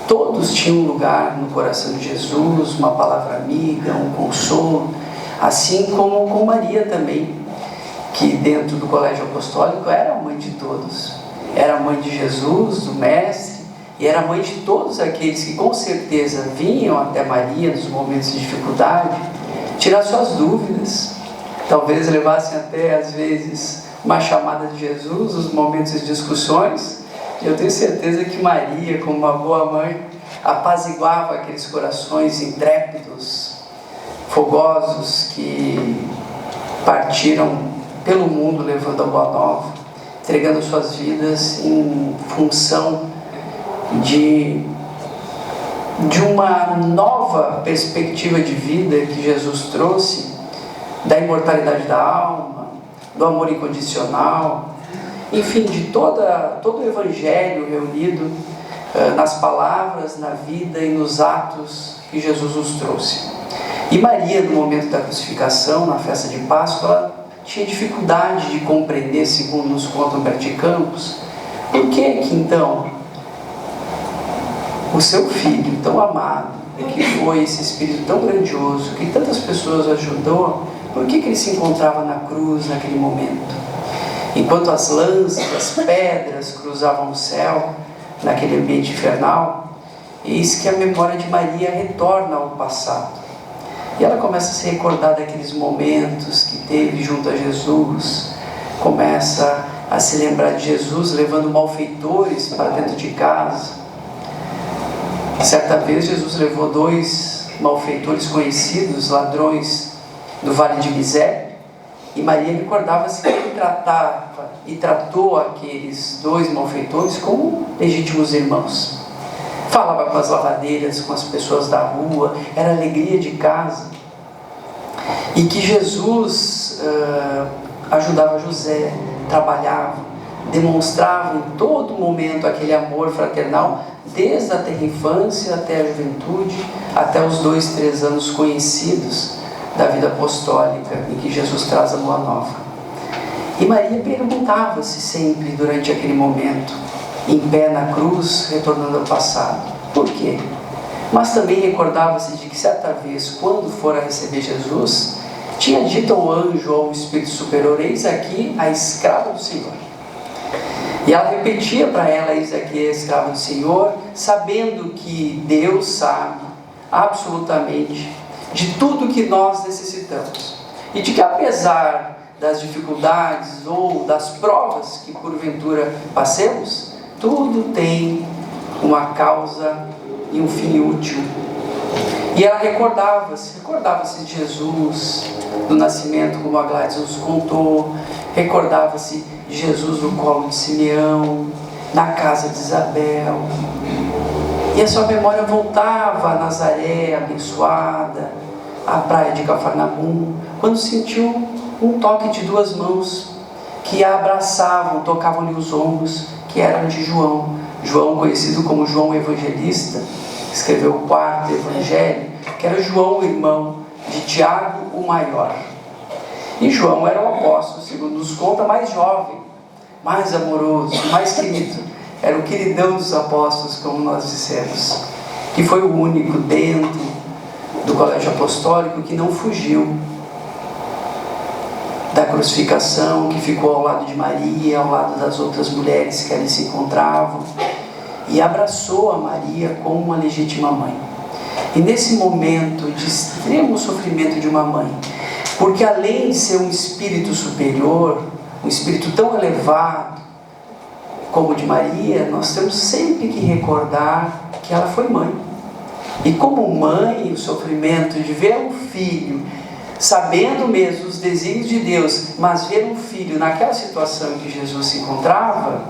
Todos tinham um lugar no coração de Jesus, uma palavra amiga, um consolo, assim como com Maria também. que dentro do colégio apostólico era a mãe de todos. Era a mãe de Jesus, do Mestre, e era a mãe de todos aqueles que com certeza vinham até Maria nos momentos de dificuldade, tirar suas dúvidas, talvez levassem até às vezes uma chamada de Jesus nos momentos de discussões. E eu tenho certeza que Maria, como uma boa mãe, apaziguava aqueles corações intrépidos, fogosos, que partiram pelo mundo levando a boa nova, entregando suas vidas em função de uma nova perspectiva de vida que Jesus trouxe, da imortalidade da alma, do amor incondicional, enfim, de todo o Evangelho reunido nas palavras, na vida e nos atos que Jesus nos trouxe. E Maria, no momento da crucificação, na festa de Páscoa, ela tinha dificuldade de compreender, segundo nos conta Humberto Campos, por que então o seu filho tão amado, que foi esse Espírito tão grandioso, que tantas pessoas ajudou, por que ele se encontrava na cruz naquele momento? Enquanto as lanças, as pedras cruzavam o céu, naquele ambiente infernal, eis que a memória de Maria retorna ao passado. E ela começa a se recordar daqueles momentos que teve junto a Jesus, começa a se lembrar de Jesus levando malfeitores para dentro de casa. Certa vez Jesus levou 2 malfeitores conhecidos, ladrões do Vale de Mizé, e Maria recordava-se que ele tratava e tratou aqueles 2 malfeitores como legítimos irmãos. Falava com as lavadeiras, com as pessoas da rua, era alegria de casa. E que Jesus ajudava José, trabalhava, demonstrava em todo momento aquele amor fraternal, desde a terra infância até a juventude, até os 2, 3 anos conhecidos da vida apostólica, em que Jesus traz a boa nova. E Maria perguntava-se sempre durante aquele momento, em pé na cruz, retornando ao passado, por quê? Mas também recordava-se de que certa vez, quando fora receber Jesus, tinha dito ao anjo ou ao Espírito superior: eis aqui a escrava do Senhor. E ela repetia para ela: eis aqui a escrava do Senhor, sabendo que Deus sabe absolutamente de tudo que nós necessitamos, e de que apesar das dificuldades ou das provas que porventura passemos, tudo tem uma causa e um fim útil. E ela recordava-se de Jesus, do nascimento, como a Gladys nos contou, recordava-se de Jesus no colo de Simeão, na casa de Isabel, e a sua memória voltava a Nazaré abençoada, à praia de Cafarnaum, quando sentiu um toque de 2 mãos que a abraçavam, tocavam-lhe os ombros, que eram de João. João, conhecido como João Evangelista, escreveu o 4º Evangelho, que era João, irmão de Tiago, o maior. E João era o apóstolo, segundo nos conta, mais jovem, mais amoroso, mais querido. Era o queridão dos apóstolos, como nós dissemos, que foi o único dentro do colégio apostólico que não fugiu da crucificação, que ficou ao lado de Maria, ao lado das outras mulheres que ali se encontravam, e abraçou a Maria como uma legítima mãe. E nesse momento de extremo sofrimento de uma mãe, porque além de ser um espírito superior, um espírito tão elevado como o de Maria, nós temos sempre que recordar que ela foi mãe. E como mãe, o sofrimento de ver um filho, sabendo mesmo os desígnios de Deus, mas ver um filho naquela situação em que Jesus se encontrava,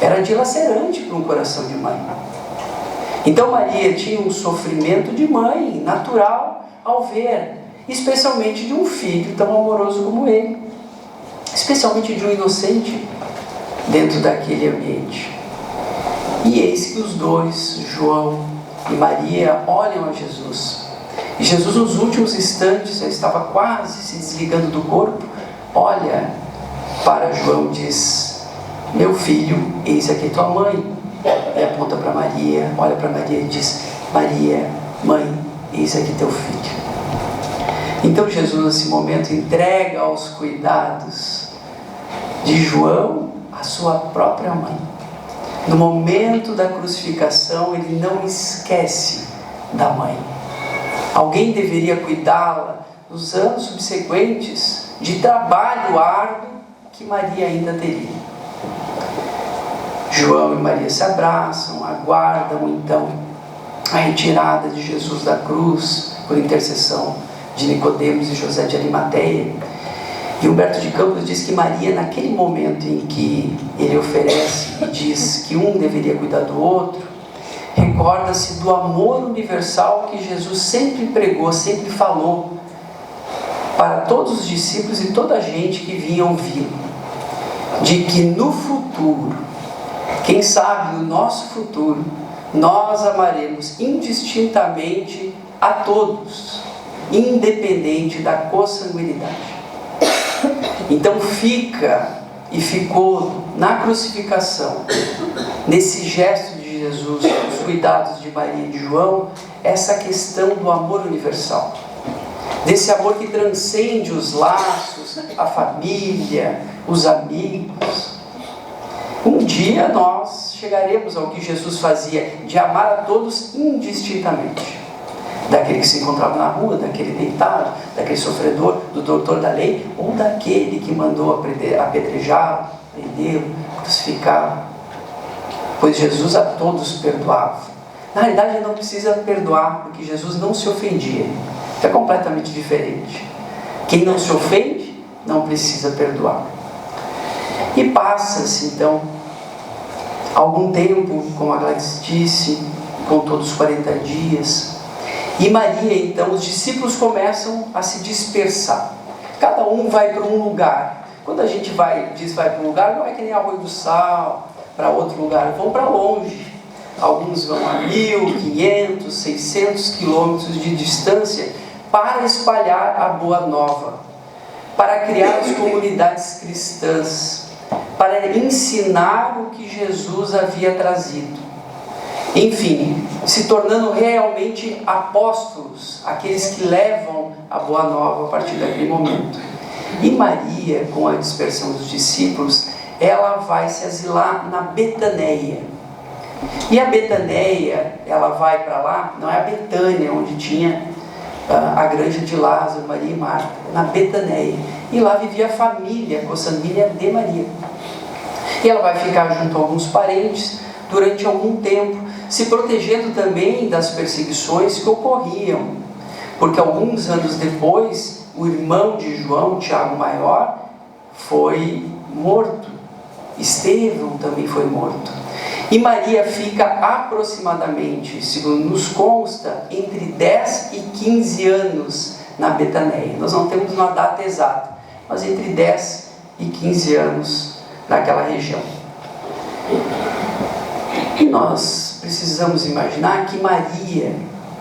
era dilacerante para um coração de mãe. Então Maria tinha um sofrimento de mãe, natural, ao ver, especialmente de um filho tão amoroso como ele, especialmente de um inocente dentro daquele ambiente. E eis que os 2, João e Maria, olham a Jesus. E Jesus, nos últimos instantes, já estava quase se desligando do corpo, olha para João e diz: meu filho, eis aqui tua mãe. E aponta para Maria, olha para Maria e diz: Maria, mãe, eis aqui teu filho. Então Jesus, nesse momento, entrega aos cuidados De João, a sua própria mãe. No momento da crucificação, ele não esquece da mãe. Alguém deveria cuidá-la nos anos subsequentes de trabalho árduo que Maria ainda teria. João e Maria se abraçam, aguardam então a retirada de Jesus da cruz por intercessão de Nicodemos e José de Arimateia. E Humberto de Campos diz que Maria, naquele momento em que ele oferece e diz que um deveria cuidar do outro, recorda-se do amor universal que Jesus sempre pregou, sempre falou para todos os discípulos e toda a gente que vinha ouvi-lo, de que no futuro, quem sabe no nosso futuro, nós amaremos indistintamente a todos, independente da consanguinidade. Então ficou na crucificação, nesse gesto de Jesus, os cuidados de Maria e de João, essa questão do amor universal, desse amor que transcende os laços, a família, os amigos. Um dia nós chegaremos ao que Jesus fazia, de amar a todos indistintamente. Daquele que se encontrava na rua, daquele deitado, daquele sofredor, do doutor da lei, ou daquele que mandou apedrejá-lo, prendê-lo, crucificá-lo. Pois Jesus a todos perdoava. Na realidade, ele não precisa perdoar, porque Jesus não se ofendia. É completamente diferente. Quem não se ofende, não precisa perdoar. E passa-se, então, algum tempo, como a Gladys disse, contou dos 40 dias. E Maria, então, os discípulos começam a se dispersar. Cada um vai para um lugar. Quando a gente diz vai para um lugar, não é que nem Arroio do Sal, para outro lugar, vão para longe. Alguns vão a 1.500, 600 quilômetros de distância para espalhar a boa nova, para criar as comunidades cristãs, para ensinar o que Jesus havia trazido. Enfim, se tornando realmente apóstolos, aqueles que levam a boa nova a partir daquele momento. E Maria, com a dispersão dos discípulos, ela vai se asilar na Betaneia. E a Betaneia, ela vai para lá, não é a Betânia, onde tinha a granja de Lázaro, Maria e Marta, na Betaneia. E lá vivia a família consanguínea de Maria. E ela vai ficar junto a alguns parentes durante algum tempo, se protegendo também das perseguições que ocorriam, porque alguns anos depois, o irmão de João, Tiago Maior, foi morto. Estevão também foi morto. E Maria fica aproximadamente, segundo nos consta, entre 10 e 15 anos na Betaneia. Nós não temos uma data exata, mas entre 10 e 15 anos naquela região. E nós precisamos imaginar que Maria,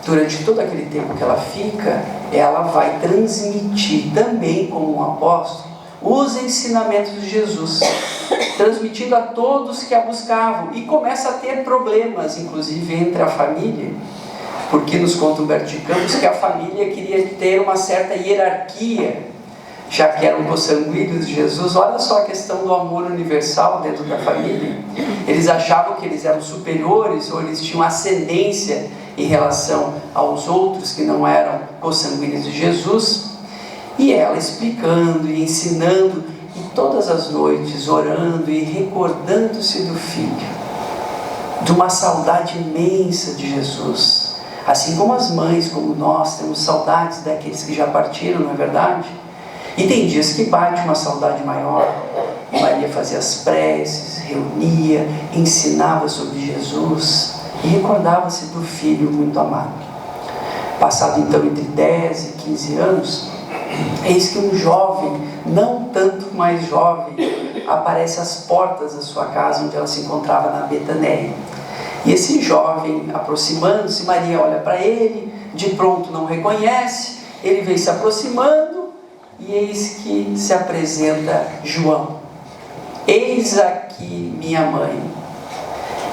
durante todo aquele tempo que ela fica, ela vai transmitir também como um apóstolo os ensinamentos de Jesus, transmitindo a todos que a buscavam, e começa a ter problemas, inclusive entre a família, porque nos conta Humberto de Campos que a família queria ter uma certa hierarquia, já que eram consanguíneos de Jesus. Olha só a questão do amor universal dentro da família. Eles achavam que eles eram superiores, ou eles tinham ascendência em relação aos outros que não eram consanguíneos de Jesus. E ela explicando e ensinando, e todas as noites orando e recordando-se do Filho, de uma saudade imensa de Jesus. Assim como as mães, como nós, temos saudades daqueles que já partiram, não é verdade? E tem dias que bate uma saudade maior. E Maria fazia as preces, reunia, ensinava sobre Jesus e recordava-se do Filho muito amado. Passado então entre 10 e 15 anos, eis que um jovem, não tanto mais jovem, aparece às portas da sua casa, onde ela se encontrava na Betaneia. E esse jovem, aproximando-se, Maria olha para ele, de pronto não reconhece, ele vem se aproximando, e eis que se apresenta João. Eis aqui minha mãe.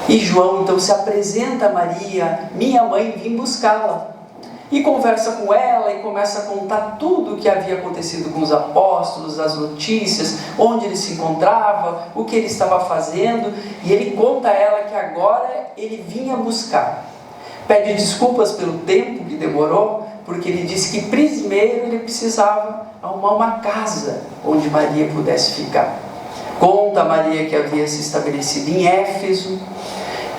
E João então se apresenta a Maria: minha mãe, vim buscá-la. e conversa com ela e começa a contar tudo o que havia acontecido com os apóstolos, as notícias, onde ele se encontrava, o que ele estava fazendo, e ele conta a ela que agora ele vinha buscar. Pede desculpas pelo tempo que demorou, porque ele disse que primeiro ele precisava arrumar uma casa onde Maria pudesse ficar. Conta a Maria que havia se estabelecido em Éfeso.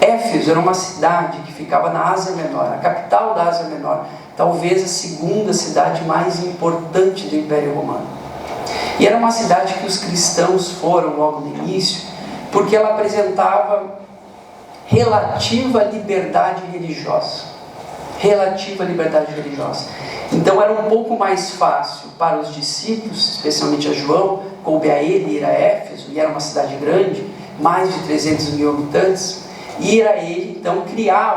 Éfeso era uma cidade que ficava na Ásia Menor, a capital da Ásia Menor, talvez a segunda cidade mais importante do Império Romano. E era uma cidade que os cristãos foram logo no início, porque ela apresentava relativa liberdade religiosa. Relativa liberdade religiosa. Então era um pouco mais fácil para os discípulos, especialmente a João, coube a ele ir a Éfeso, e era uma cidade grande, mais de 300 mil habitantes, ir a ele, então,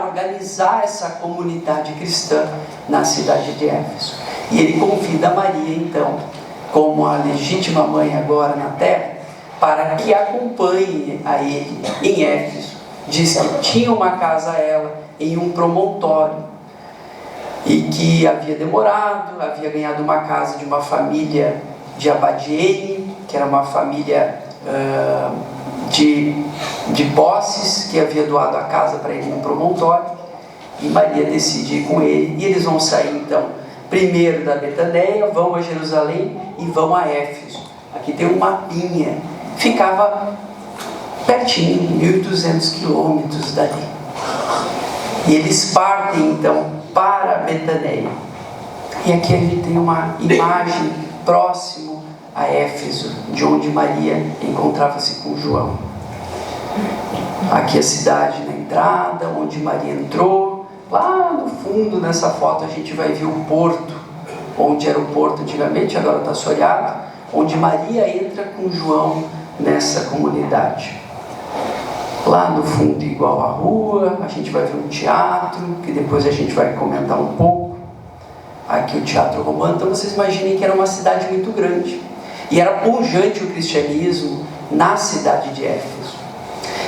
organizar essa comunidade cristã na cidade de Éfeso. E ele convida Maria, então, como a legítima mãe agora na terra, para que acompanhe a ele em Éfeso. Diz que tinha uma casa a ela em um promontório, e que havia demorado, havia ganhado uma casa de uma família de Abadiene, que era uma família de posses, que havia doado a casa para ele no promontório, e Maria decide ir com ele, e eles vão sair então, primeiro da Betaneia, vão a Jerusalém e vão a Éfeso. Aqui tem um mapinha, ficava pertinho, 1.200 quilômetros dali. E eles partem então para Betaneia. E aqui a gente tem uma imagem próximo a Éfeso, de onde Maria encontrava-se com João. Aqui a cidade na entrada, onde Maria entrou. Lá no fundo, nessa foto, a gente vai ver o porto, onde era o porto antigamente, agora está assoreado, onde Maria entra com João nessa comunidade. Lá no fundo, igual à rua, a gente vai ver um teatro, que depois a gente vai comentar um pouco. Aqui o Teatro Romano. Então vocês imaginem que era uma cidade muito grande. E era pujante o cristianismo na cidade de Éfeso.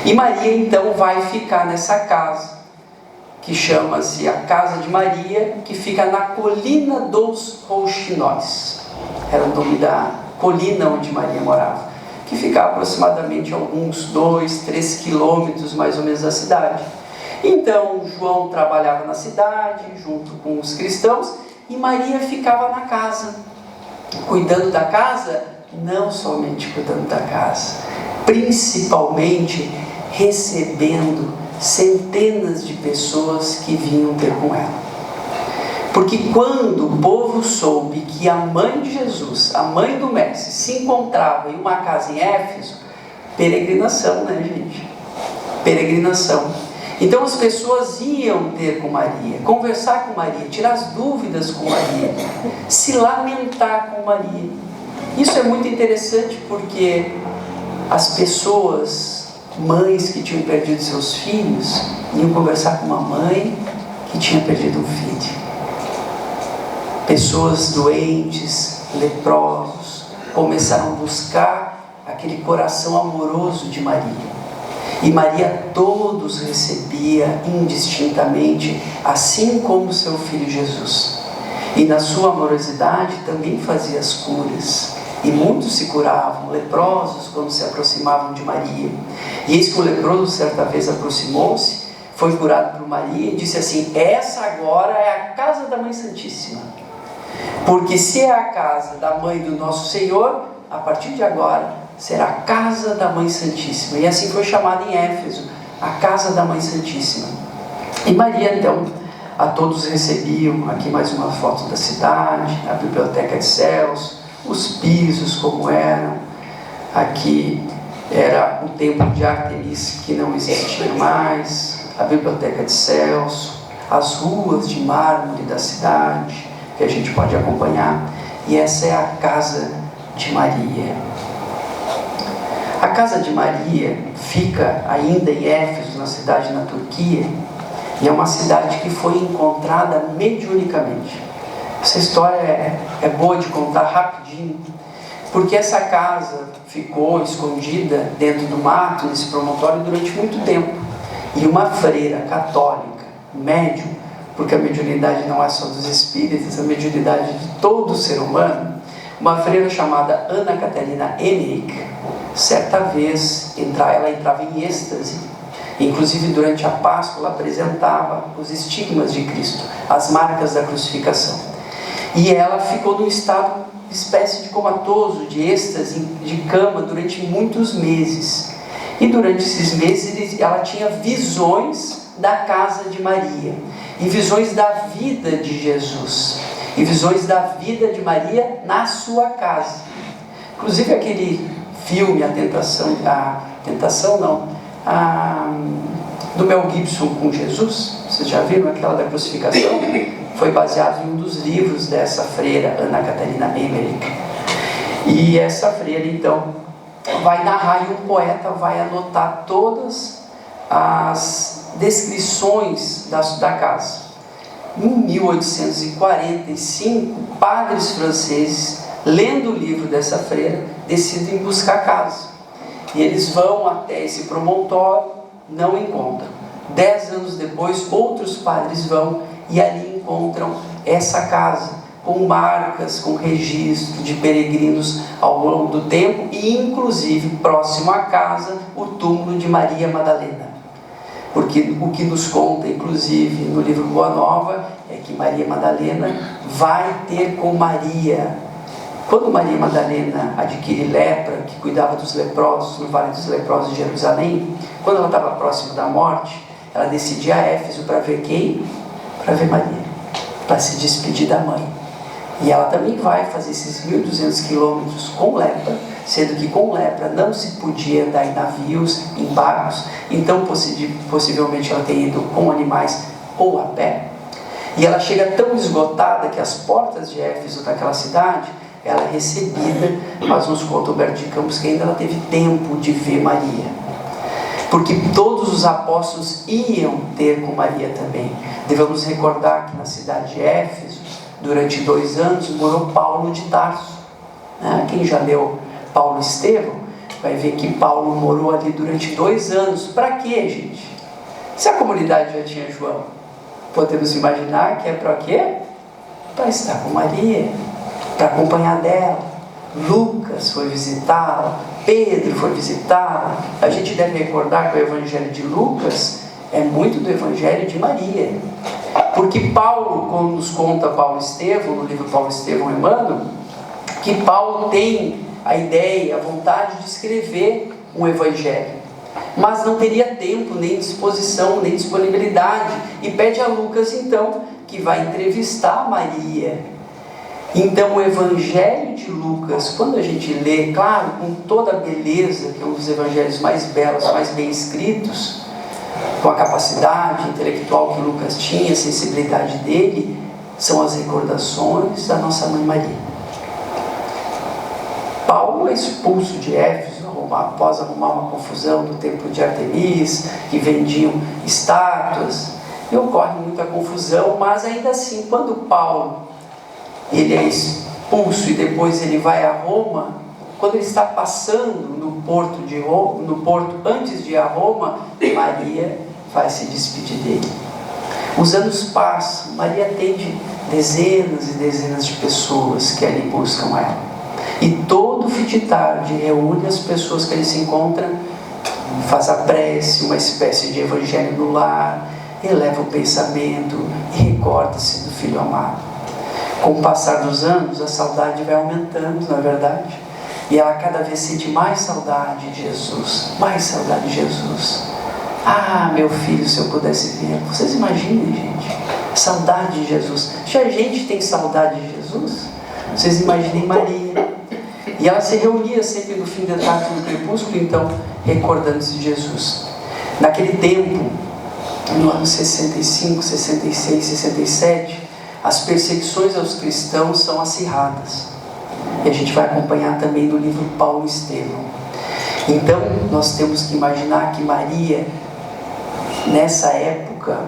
E Maria então vai ficar nessa casa, que chama-se a Casa de Maria, que fica na Colina dos Rouxinóis. Era o nome da colina onde Maria morava, que ficava aproximadamente alguns 2, 3 quilômetros mais ou menos da cidade. Então João trabalhava na cidade junto com os cristãos, e Maria ficava na casa, cuidando da casa, não somente cuidando da casa, principalmente recebendo centenas de pessoas que vinham ter com ela. Porque quando o povo soube que a mãe de Jesus, a mãe do Mestre, se encontrava em uma casa em Éfeso, peregrinação, né, gente? Peregrinação. Então as pessoas iam ter com Maria, conversar com Maria, tirar as dúvidas com Maria, se lamentar com Maria. Isso é muito interessante porque as pessoas, mães que tinham perdido seus filhos, iam conversar com uma mãe que tinha perdido um filho. Pessoas doentes, leprosos, começaram a buscar aquele coração amoroso de Maria. E Maria todos recebia indistintamente, assim como seu filho Jesus. E na sua amorosidade também fazia as curas. E muitos se curavam, leprosos, quando se aproximavam de Maria. E eis que o leproso certa vez aproximou-se, foi curado por Maria e disse assim: essa agora é a casa da Mãe Santíssima. Porque se é a casa da Mãe do Nosso Senhor, a partir de agora será a casa da Mãe Santíssima. E assim foi chamada em Éfeso, a casa da Mãe Santíssima. E Maria então a todos recebiam. Aqui mais uma foto da cidade, a Biblioteca de Céus, os pisos como eram. Aqui era o templo de Ártemis, que não existia mais, a Biblioteca de Céus, as ruas de mármore da cidade, que a gente pode acompanhar. E essa é a casa de Maria. A casa de Maria fica ainda em Éfeso, na cidade na Turquia, e é uma cidade que foi encontrada mediunicamente. Essa história é boa de contar rapidinho, porque essa casa ficou escondida dentro do mato, nesse promontório, durante muito tempo. E uma freira católica, médium, porque a mediunidade não é só dos espíritos, a mediunidade de todo ser humano. Uma freira chamada Ana Catarina Emmerich, certa vez, ela entrava em êxtase. Inclusive, durante a Páscoa, ela apresentava os estigmas de Cristo, as marcas da crucificação. E ela ficou num estado, espécie de comatoso, de êxtase, de cama, durante muitos meses. E durante esses meses, ela tinha visões da casa de Maria, e visões da vida de Jesus, e visões da vida de Maria na sua casa. Inclusive, aquele filme, do Mel Gibson com Jesus, vocês já viram aquela da crucificação? Foi baseado em um dos livros dessa freira, Ana Catarina Emmerich. E essa freira, então, vai narrar, e um poeta vai anotar todas as descrições da casa. Em 1845, padres franceses, lendo o livro dessa freira, decidem buscar a casa. E eles vão até esse promontório, não encontram. 10 anos depois, outros padres vão e ali encontram essa casa, com marcas, com registro de peregrinos ao longo do tempo, e inclusive próximo à casa, o túmulo de Maria Madalena. Porque o que nos conta, inclusive, no livro Boa Nova, é que Maria Madalena vai ter com Maria. Quando Maria Madalena adquire lepra, que cuidava dos leprosos, no Vale dos Leprosos de Jerusalém, quando ela estava próxima da morte, ela decidia a Éfeso para ver quem? Para ver Maria, para se despedir da mãe. E ela também vai fazer esses 1.200 quilômetros com lepra, sendo que com lepra não se podia andar em navios, em barcos, então possivelmente ela tem ido com animais ou a pé. E ela chega tão esgotada que as portas de Éfeso, daquela cidade, ela é recebida, mas nos conta Humberto de Campos que ainda ela teve tempo de ver Maria, porque todos os apóstolos iam ter com Maria também. Devemos recordar que na cidade de Éfeso, durante 2 anos, morou Paulo de Tarso. Quem já leu Paulo e Estevão vai ver que Paulo morou ali durante 2 anos. Para quê, gente? Se a comunidade já tinha João, podemos imaginar que é para quê? Para estar com Maria, para acompanhar dela. Lucas foi visitá-la, Pedro foi visitá-la. A gente deve recordar que o Evangelho de Lucas é muito do Evangelho de Maria, porque Paulo, quando nos conta Paulo e Estevão, no livro Paulo e Estevão Emmanuel, que Paulo tem a ideia, a vontade de escrever um Evangelho, mas não teria tempo, nem disposição, nem disponibilidade, e pede a Lucas, então, que vai entrevistar Maria. Então o Evangelho de Lucas, quando a gente lê, claro, com toda a beleza, que é um dos evangelhos mais belos, mais bem escritos, com a capacidade intelectual que Lucas tinha, a sensibilidade dele, são as recordações da nossa mãe Maria. Paulo é expulso de Éfeso após arrumar uma confusão do templo de Artemis, que vendiam estátuas, e ocorre muita confusão, mas ainda assim, quando Paulo ele é expulso e depois ele vai a Roma, quando ele está passando no porto de Roma, no porto antes de ir a Roma, Maria vai se despedir dele. Os anos passam, Maria atende dezenas e dezenas de pessoas que ali buscam ela. E todo fim de tarde reúne as pessoas que ele se encontra, faz a prece, uma espécie de evangelho no lar, eleva o pensamento e recorda-se do filho amado. Com o passar dos anos, a saudade vai aumentando, não é verdade? E ela cada vez sente mais saudade de Jesus, mais saudade de Jesus. Ah, meu filho, se eu pudesse ver. Vocês imaginem, gente, saudade de Jesus. Já a gente tem saudade de Jesus? Vocês imaginem Maria. E ela se reunia sempre no fim da tarde, no crepúsculo, então, recordando-se de Jesus. Naquele tempo, no ano 65, 66, 67, as perseguições aos cristãos são acirradas. E a gente vai acompanhar também no livro Paulo e Estevão. Então, nós temos que imaginar que Maria, nessa época,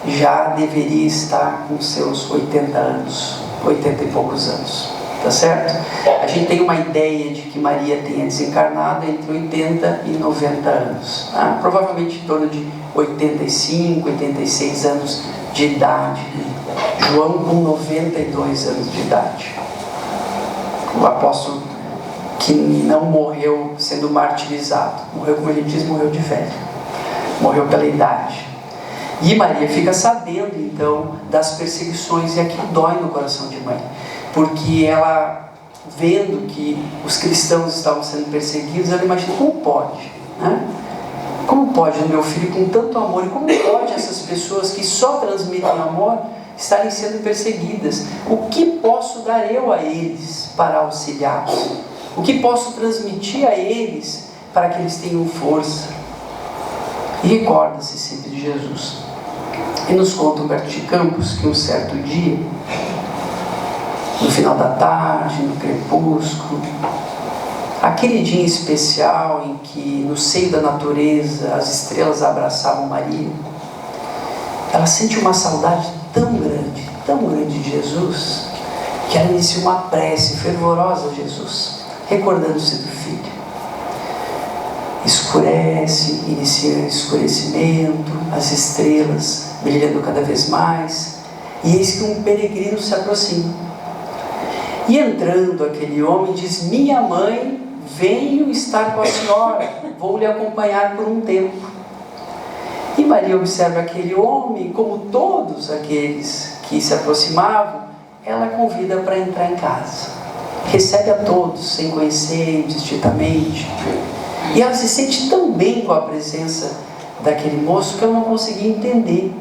já deveria estar com seus 80 anos, 80 e poucos anos. Tá certo? A gente tem uma ideia de que Maria tenha desencarnado entre 80 e 90 anos. Provavelmente em torno de 85, 86 anos de idade. João com 92 anos de idade. O apóstolo que não morreu sendo martirizado. Morreu, como ele diz, morreu de velho. Morreu pela idade. E Maria fica sabendo, então, das perseguições, e aquilo dói no coração de mãe. Porque ela, vendo que os cristãos estavam sendo perseguidos, ela imagina, como pode, né? Como pode o meu filho com tanto amor, e como pode essas pessoas que só transmitem amor estarem sendo perseguidas? O que posso dar eu a eles para auxiliá-los? O que posso transmitir a eles para que eles tenham força? E recorda-se sempre de Jesus. E nos conta Humberto de Campos que um certo dia, no final da tarde, no crepúsculo, aquele dia especial em que no seio da natureza as estrelas abraçavam Maria, ela sente uma saudade tão grande de Jesus, que ela inicia uma prece fervorosa a Jesus, recordando-se do filho. Escurece, inicia escurecimento, as estrelas brilhando cada vez mais, e eis que um peregrino se aproxima. E entrando aquele homem diz: minha mãe, venho estar com a senhora, vou lhe acompanhar por um tempo. E Maria observa aquele homem, como todos aqueles que se aproximavam, ela convida para entrar em casa. Recebe a todos, sem conhecer, indistintamente. E ela se sente tão bem com a presença daquele moço que ela não conseguia entender.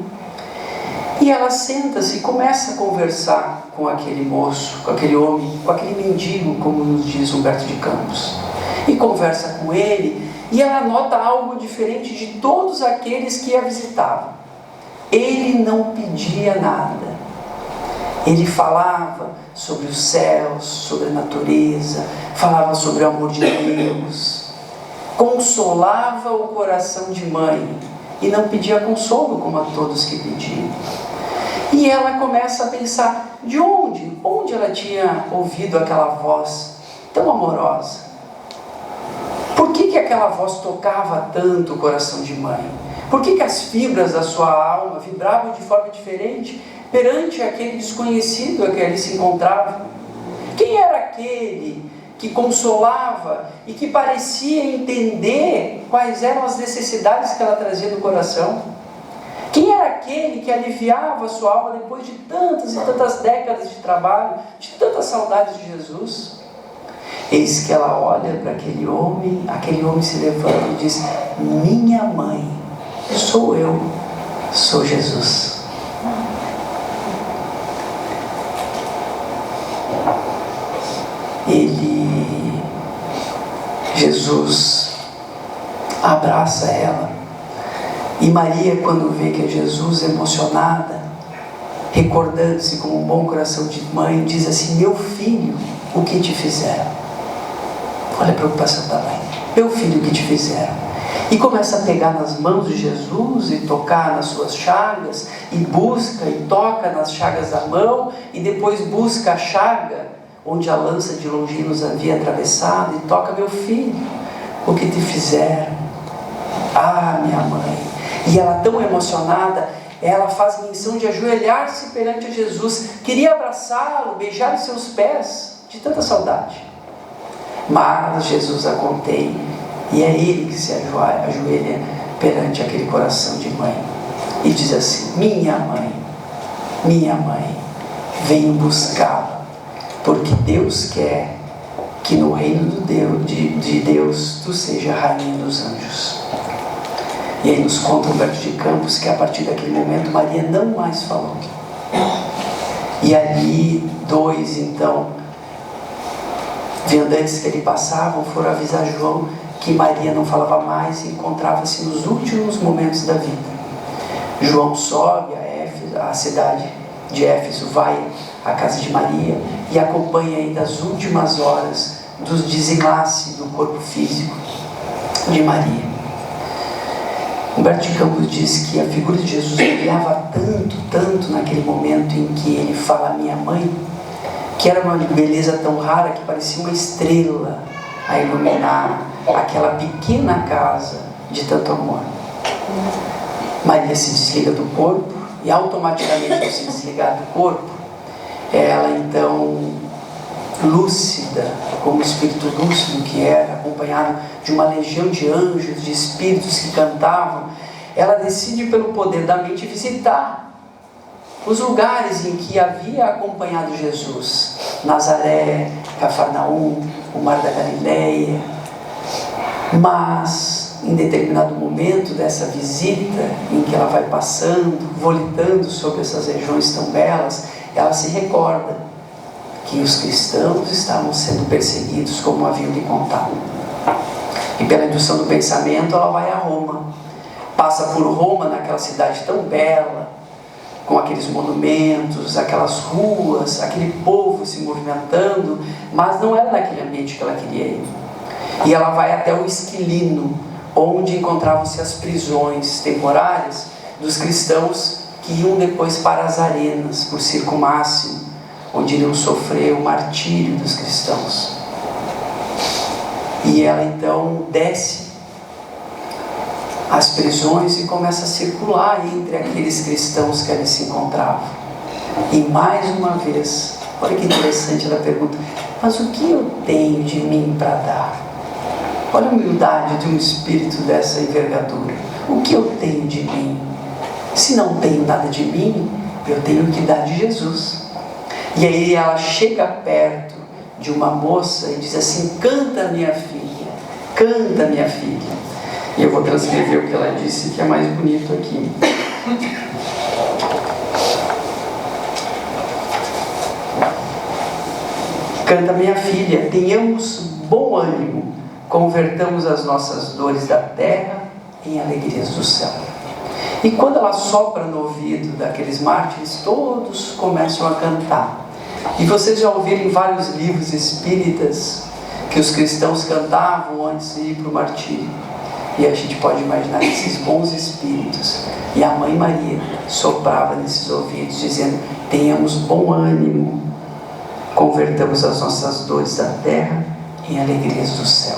E ela senta-se e começa a conversar com aquele moço, com aquele homem, com aquele mendigo, como nos diz Humberto de Campos. E conversa com ele, e ela nota algo diferente de todos aqueles que a visitavam. Ele não pedia nada. Ele falava sobre os céus, sobre a natureza, falava sobre o amor de Deus. Consolava o coração de mãe e não pedia consolo como a todos que pediam. E ela começa a pensar de onde ela tinha ouvido aquela voz tão amorosa. Por que aquela voz tocava tanto o coração de mãe? Por que as fibras da sua alma vibravam de forma diferente perante aquele desconhecido a que ali se encontrava? Quem era aquele que consolava e que parecia entender quais eram as necessidades que ela trazia no coração? Quem era aquele que aliviava a sua alma depois de tantas e tantas décadas de trabalho, de tantas saudades de Jesus? Eis que ela olha para aquele homem se levanta e diz: minha mãe, sou eu, sou Jesus. Jesus abraça ela, e Maria, quando vê que é Jesus, emocionada, recordando-se com um bom coração de mãe, diz assim: meu filho, o que te fizeram? Olha a preocupação da mãe. Meu filho, o que te fizeram? E começa a pegar nas mãos de Jesus e tocar nas suas chagas, e busca e toca nas chagas da mão, e depois busca a chaga onde a lança de Longinos havia atravessado, e toca: meu filho, o que te fizeram? Ah, minha mãe. E ela, tão emocionada, ela faz menção de ajoelhar-se perante Jesus, queria abraçá-lo, beijar os seus pés, de tanta saudade. Mas Jesus a contém, e é ele que se ajoelha perante aquele coração de mãe, e diz assim: minha mãe, venho buscá-la, porque Deus quer que no reino de Deus tu seja a rainha dos anjos. E aí nos conta Humberto de Campos que a partir daquele momento Maria não mais falou. E ali dois, então, viandantes que ali passavam foram avisar João que Maria não falava mais e encontrava-se nos últimos momentos da vida. João sobe a cidade de Éfeso, vai à casa de Maria e acompanha ainda as últimas horas do desenlace do corpo físico de Maria. Humberto de Campos diz que a figura de Jesus brilhava tanto naquele momento em que ele fala minha mãe, que era uma beleza tão rara que parecia uma estrela a iluminar aquela pequena casa de tanto amor. Maria se desliga do corpo e automaticamente ao se desligar do corpo, ela então, lúcida, como o espírito lúcido que era, acompanhado de uma legião de anjos, de espíritos que cantavam, ela decide pelo poder da mente visitar os lugares em que havia acompanhado Jesus: Nazaré, Cafarnaum, o Mar da Galileia. Mas, em determinado momento dessa visita, em que ela vai passando, volitando sobre essas regiões tão belas, ela se recorda que os cristãos estavam sendo perseguidos, como haviam lhe contado. E pela indução do pensamento, ela vai a Roma. Passa por Roma, naquela cidade tão bela, com aqueles monumentos, aquelas ruas, aquele povo se movimentando, mas não era naquele ambiente que ela queria ir. E ela vai até o Esquilino, onde encontravam-se as prisões temporárias dos cristãos que iam depois para as arenas, por Circo Máximo, onde iriam sofrer o martírio dos cristãos. E ela então desce as prisões e começa a circular entre aqueles cristãos que ali se encontravam. E mais uma vez, olha que interessante, ela pergunta: mas o que eu tenho de mim para dar? Olha a humildade de um espírito dessa envergadura. O que eu tenho de mim? Se não tenho nada de mim, eu tenho que dar de Jesus. E aí ela chega perto de uma moça e diz assim: canta, minha filha, canta, minha filha. E eu vou transcrever o que ela disse, que é mais bonito aqui. Canta, minha filha, tenhamos bom ânimo, convertamos as nossas dores da terra em alegrias do céu. E quando ela sopra no ouvido daqueles mártires, todos começam a cantar. E vocês já ouviram em vários livros espíritas que os cristãos cantavam antes de ir para o martírio. E a gente pode imaginar esses bons espíritos. E a Mãe Maria soprava nesses ouvidos, dizendo: tenhamos bom ânimo, convertamos as nossas dores da terra em alegrias do céu.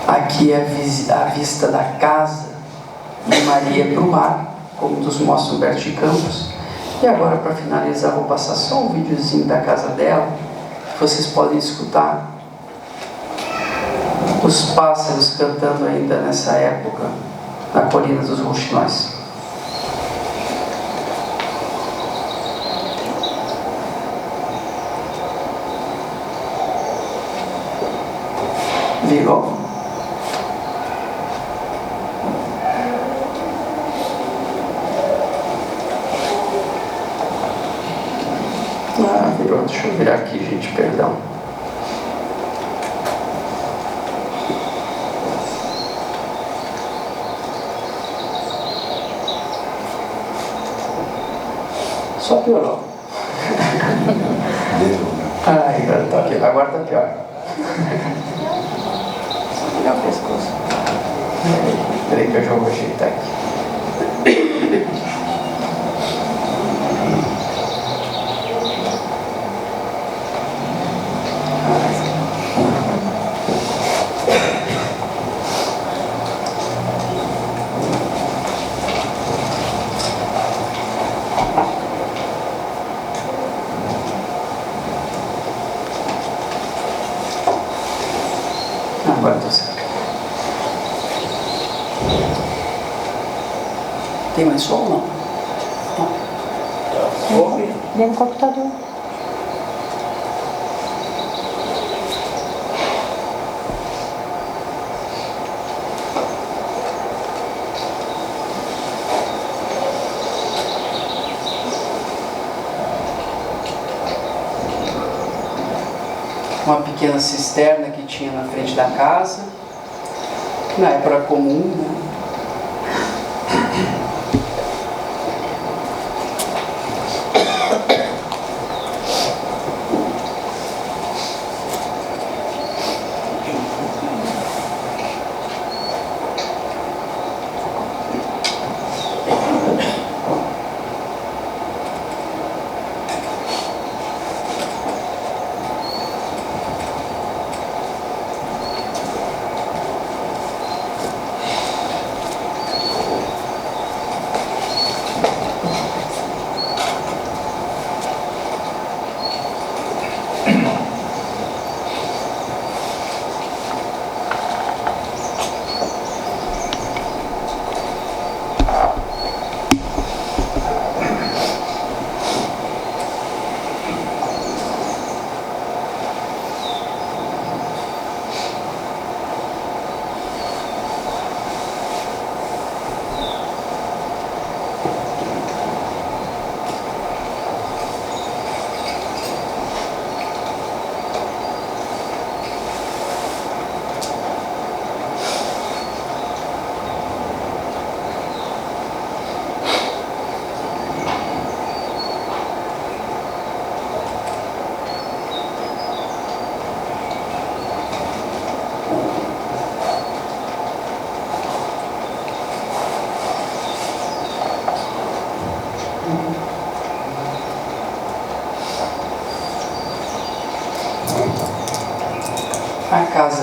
Aqui é a vista da casa de Maria para o mar, como nos mostra Humberto de Campos. E agora, para finalizar, vou passar só um videozinho da casa dela, que vocês podem escutar os pássaros cantando ainda nessa época, na colina dos Rouxinóis. Virou? Ah, virou. Deixa eu virar aqui, gente, perdão. Só piorou. Ai, agora tá pior. Olha o pescoço. Peraí que eu já vou ajeitar aqui. Agora estou certo. Tem mais som ou não? Ouve? Vem no computador. Uma pequena cisterna que tinha na frente da casa, que na época era comum, né?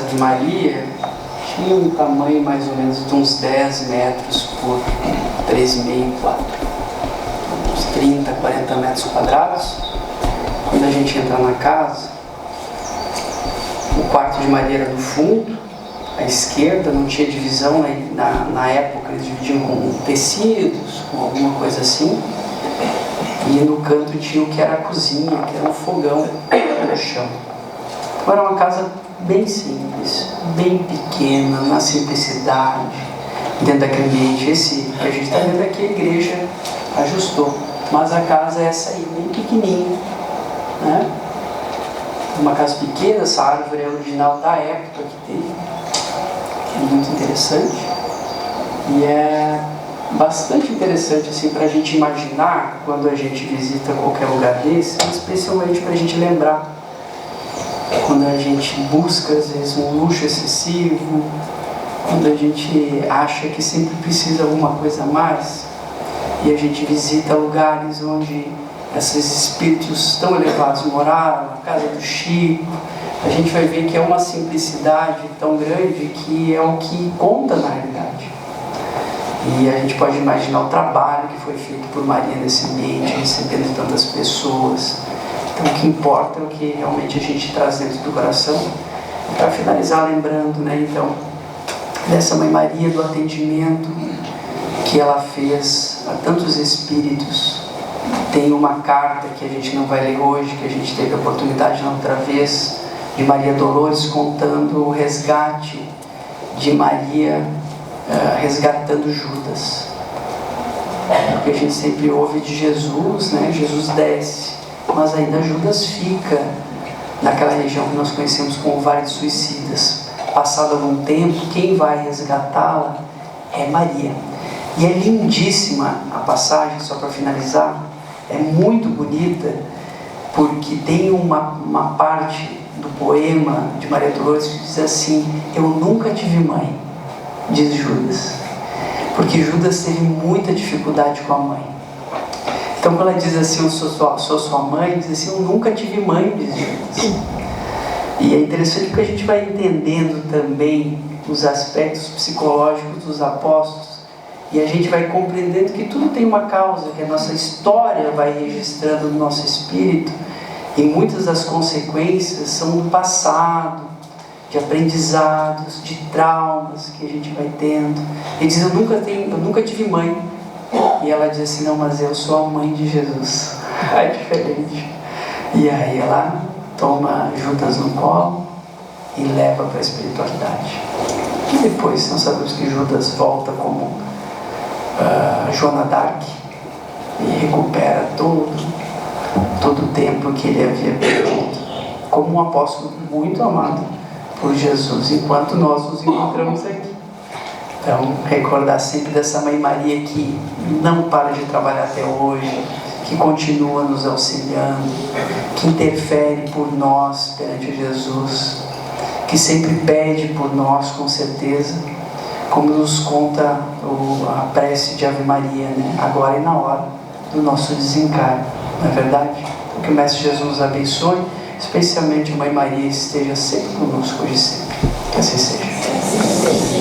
Ave Maria tinha um tamanho mais ou menos de uns 10 metros por 3,5, 4. Uns 30, 40 metros quadrados. Quando a gente entra na casa, o quarto de Maria era no fundo, à esquerda, não tinha divisão, na época eles dividiam com tecidos, com alguma coisa assim. E no canto tinha o que era a cozinha, que era um fogão no chão. Então era uma casa bem simples, bem pequena, na simplicidade, dentro daquele ambiente. Esse que a gente está vendo aqui, a igreja ajustou. Mas a casa é essa aí, bem pequenininha, né? Uma casa pequena, essa árvore é original da época que teve, que é muito interessante. E é bastante interessante assim, para a gente imaginar quando a gente visita qualquer lugar desse, especialmente para a gente lembrar quando a gente busca às vezes um luxo excessivo, quando a gente acha que sempre precisa de alguma coisa a mais, e a gente visita lugares onde esses espíritos tão elevados moraram, a casa do Chico, a gente vai ver que é uma simplicidade tão grande que é o que conta na realidade. E a gente pode imaginar o trabalho que foi feito por Maria nesse ambiente, recebendo tantas pessoas. Então o que importa é o que realmente a gente traz dentro do coração. Para finalizar, lembrando, então, dessa Mãe Maria, do atendimento que ela fez a tantos espíritos. Tem uma carta que a gente não vai ler hoje, que a gente teve a oportunidade na outra vez, de Maria Dolores, contando o resgate de Maria, resgatando Judas. Porque a gente sempre ouve de Jesus, Jesus desce, mas ainda Judas fica naquela região que nós conhecemos como Vale dos Suicidas. Passado algum tempo, quem vai resgatá-la é Maria. E é lindíssima a passagem, só para finalizar, é muito bonita, porque tem uma parte do poema de Maria Dolores que diz assim: eu nunca tive mãe, diz Judas, porque Judas teve muita dificuldade com a mãe. Então quando ela diz assim, eu sou sua mãe, diz assim, eu nunca tive mãe, diz Judas. E é interessante porque a gente vai entendendo também os aspectos psicológicos dos apóstolos, e a gente vai compreendendo que tudo tem uma causa, que a nossa história vai registrando no nosso espírito, e muitas das consequências são do passado, de aprendizados, de traumas que a gente vai tendo. Ele diz, eu nunca tive mãe. E ela diz assim, não, mas eu sou a mãe de Jesus. É diferente. E aí ela toma Judas no colo e leva para a espiritualidade. E depois nós sabemos que Judas volta como Joana d'Arc e recupera todo o tempo que ele havia perdido, como um apóstolo muito amado por Jesus, enquanto nós nos encontramos aqui. Então, recordar sempre dessa Mãe Maria que não para de trabalhar até hoje, que continua nos auxiliando, que interfere por nós perante Jesus, que sempre pede por nós, com certeza, como nos conta a prece de Ave Maria, agora e na hora do nosso desencarne, não é verdade? Então, que o Mestre Jesus abençoe, especialmente a Mãe Maria esteja sempre conosco hoje e sempre. Que assim seja.